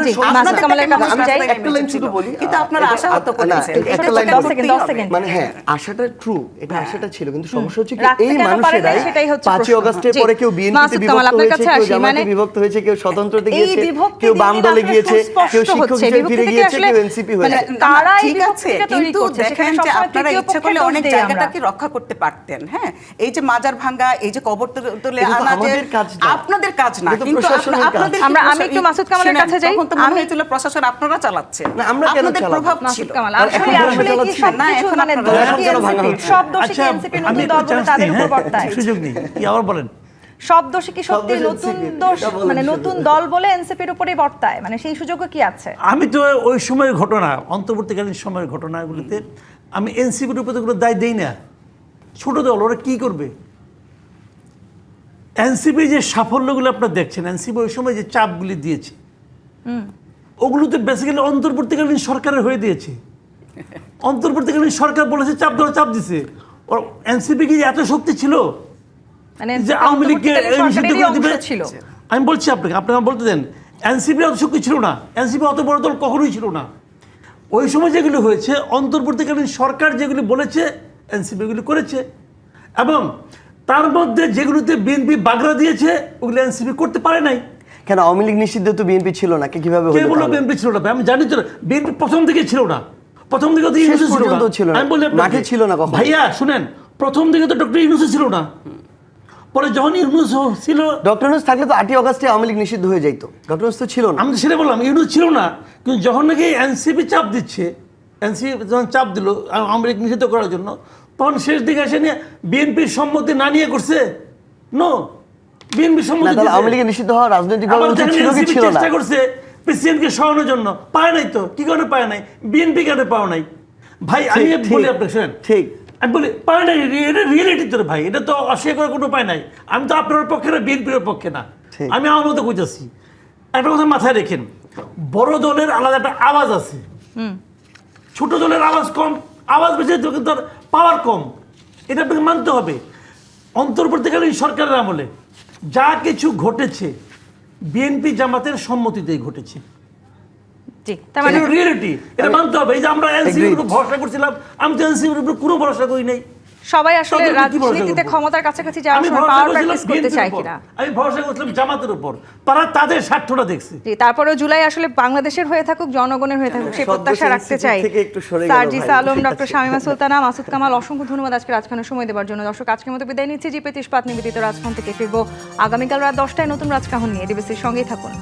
কিন্তু আপনারা আশা হতো করেছেন। মানে হ্যাঁ, আশাটা ট্রু, এটা আশাটা ছিল, কিন্তু সমস্যা হচ্ছে কি, এই মানুষেরাই 5 আগস্টের পরে কেউ বিএনপিতে বিভক্ত হয়েছে, কেউ জামাতে বিভক্ত হয়েছে, কেউ স্বতন্ত্রতে গিয়েছে, কেউ বাম দলে গিয়েছে, কেউ শিক্ষক হিসেবে ফিরে গিয়েছে, কেউ এনসিপি হয়েছে। ঠিক আছে, কিন্তু দেখেন যে আপনারা ইচ্ছা করলে অনেক জায়গাটাকে রক্ষা করতে পারতেন। হ্যাঁ, এই যে মাজার ভাঙ্গা, এই যে কবর তুলে আনা, যে আপনাদের কাজ না, কিন্তু আপনাদের, আমি একটু মাসুদ কামালের কাছে যাই। তখন তো মনে হয়েছিল প্রশাসন আপনারা চালাচ্ছেন, না আমরা কেন আপনাদের প্রভাব ছিল। আসলে কি সবকিছু মানে সব দোষী কি এনসিপি নতুন দল বলে তাদের উপর বর্তায়? সুযোগ নেই, কি আবার বলেন? সব দোষী কি সত্যি নতুন দোষ, মানে নতুন দল বলে এনসিপির উপরেই বর্তায়? মানে সেই সুযোগও কি আছে? আমি তো ওই সময়ের ঘটনা, অন্তর্বর্তীকালীন সময়ের ঘটনাগুলিতে আমি এনসিপির উপরে কোনো দায় দেই না। ছোট দল, ওরা কি করবে? এনসিপি যে সাফল্যগুলো আপনারা দেখছেন, এনসিপি ওই সময় যে চাপগুলি দিয়েছে, ওগুলো তো বেসিক্যালি অন্তর্বর্তীকালীন সরকারের হয়ে দিয়েছে। অন্তর্বর্তীকালীন সরকার বলেছে চাপ ধরে চাপ দিছে। এনসিপি কি এত শক্তি ছিল? মানে যে আওয়ামী লীগকে অন্তর্বর্তীকালীন নিষিদ্ধ সরকারেরই করে অংশ দিবে ছিল। আমি বলছি আপনাকে, আপনি আমার বলতে দেন। এনসিপি অত শক্তি ছিল না, এনসিপি অত বড় দল কখনোই ছিল না। ওই সময় যেগুলো হয়েছে, অন্তর্বর্তীকালীন সরকার যেগুলি বলেছে এনসিপি এগুলি করেছে, এবং তার মধ্যে যেগুলোতে বিএনপি বাগড়া দিয়েছে ওগুলো এনসিপি করতে পারে নাই। কেন আওয়ামী লীগ নিষিদ্ধ তো বিএনপি ছিল না, কিভাবে কে হলো বললো তাহলে? বিএনপি ছিল না? আমি জানি তো, বিএনপি প্রথম দিকে ছিল না, প্রথম দিকে তো শেষ ইউনূস ছিল পর্যন্ত ছিল না। না। আমি বলি আপনাকে, মাঠে ছিল না কখনো। ভাইয়া শুনেন, প্রথম দিকে তো ডক্টর ইউনূস ছিল না, পরে যখন ইউনূস ছিল, ডক্টর ইউনূস থাকলে তো 8ই আগস্টে আওয়ামী লীগ নিষিদ্ধ হয়ে যাইতো। ডক্টর ইউনূস তো ছিল না। আমি তো সেটা বললাম, ইউনূস ছিল না, কিন্তু যখন নাকি এনসিপি চাপ দিচ্ছে, এনসিপি যখন চাপ দিল আওয়ামী লীগ নিষিদ্ধ করার জন্য, তখন শেষ দিকে এসে নিয়ে বিএনপির সম্মতি না নিয়ে করছে। নো, বিএনপির না, সম্মতি তাহলে দিয়েছে। আওয়ামী লীগের নিষিদ্ধ হওয়া রাজনৈতিক আবার দল দেখেন ছিল কি NCP ছিল না? চেষ্টা করছে প্রেসিডেন্টকে সরানোর জন্য, পায় নাই তো। কি কারণে পায় নাই? বিএনপি কেন পাওয়া নাই? ভাই আমি ঠিক, বলি ঠিক, আপনাকে, শুনেন, ঠিক। আমি বলি পায় নাই, এটা রিয়েলিটি তো ভাই, এটা তো অস্বীকার করার কোনো উপায় নাই। আমি তো আপনার পক্ষে না, বিএনপির পক্ষে না, ঠিক। আমি আমার মতো কইতেছি। একটা কথা মাথায় রেখেন, বড় দলের আলাদা একটা আওয়াজ আছে, ছোট দলের আওয়াজ কম, আওয়াজ বেশি কিন্তু তার পাওয়ার কম, এটা আপনাকে মানতে হবে। অন্তর্বর্তীকালীন সরকারের আমলে যা কিছু ঘটেছে বিএনপি জামাতের সম্মতিতেই ঘটেছে। জি, তার মানে রিয়েলিটি, এটা মানতে হবে। এই যে আমরা এনসিপির Agreed. উপর ভরসা করছিলাম, আমি তো এনসিপির উপর কোনো ভরসা করি নাই। সবাই আসলে তাদের উপর কি ভরসা রাজনীতিতে করবো? ক্ষমতার কাছাকাছি যাওয়ার আমি সময় ভরসা পাওয়ার করছিলাম প্র্যাকটিস করতে বিএনপির চায় উপর, কিনা। আমি ভরসা করছিলাম জামাতের উপর, তারা তাদের স্বার্থটা দেখছে। জি, তারপরেও জুলাই আসলে বাংলাদেশের হয়ে থাকুক, জনগণের হয়ে থাকুক, সেই সদ্য প্রত্যাশা রাখতে sensitive চাই। থেকে একটু সরে গেল সার্জিস ভাই। আলম, ডক্টর শামীমা সুলতানা, মাসুদ কামাল, অসংখ্য ধন্যবাদ আজকে রাজখানের সময় দেওয়ার জন্য। দর্শক, আজকের মতো বিদায় নিচ্ছি। জি প্রীতি ইস্পাত নিবেদিত রাজখান থেকে ফিরবো আগামীকাল রাত 10টায় নতুন রাজকাহন নিয়ে। ডিবিসির সঙ্গেই থাকুন।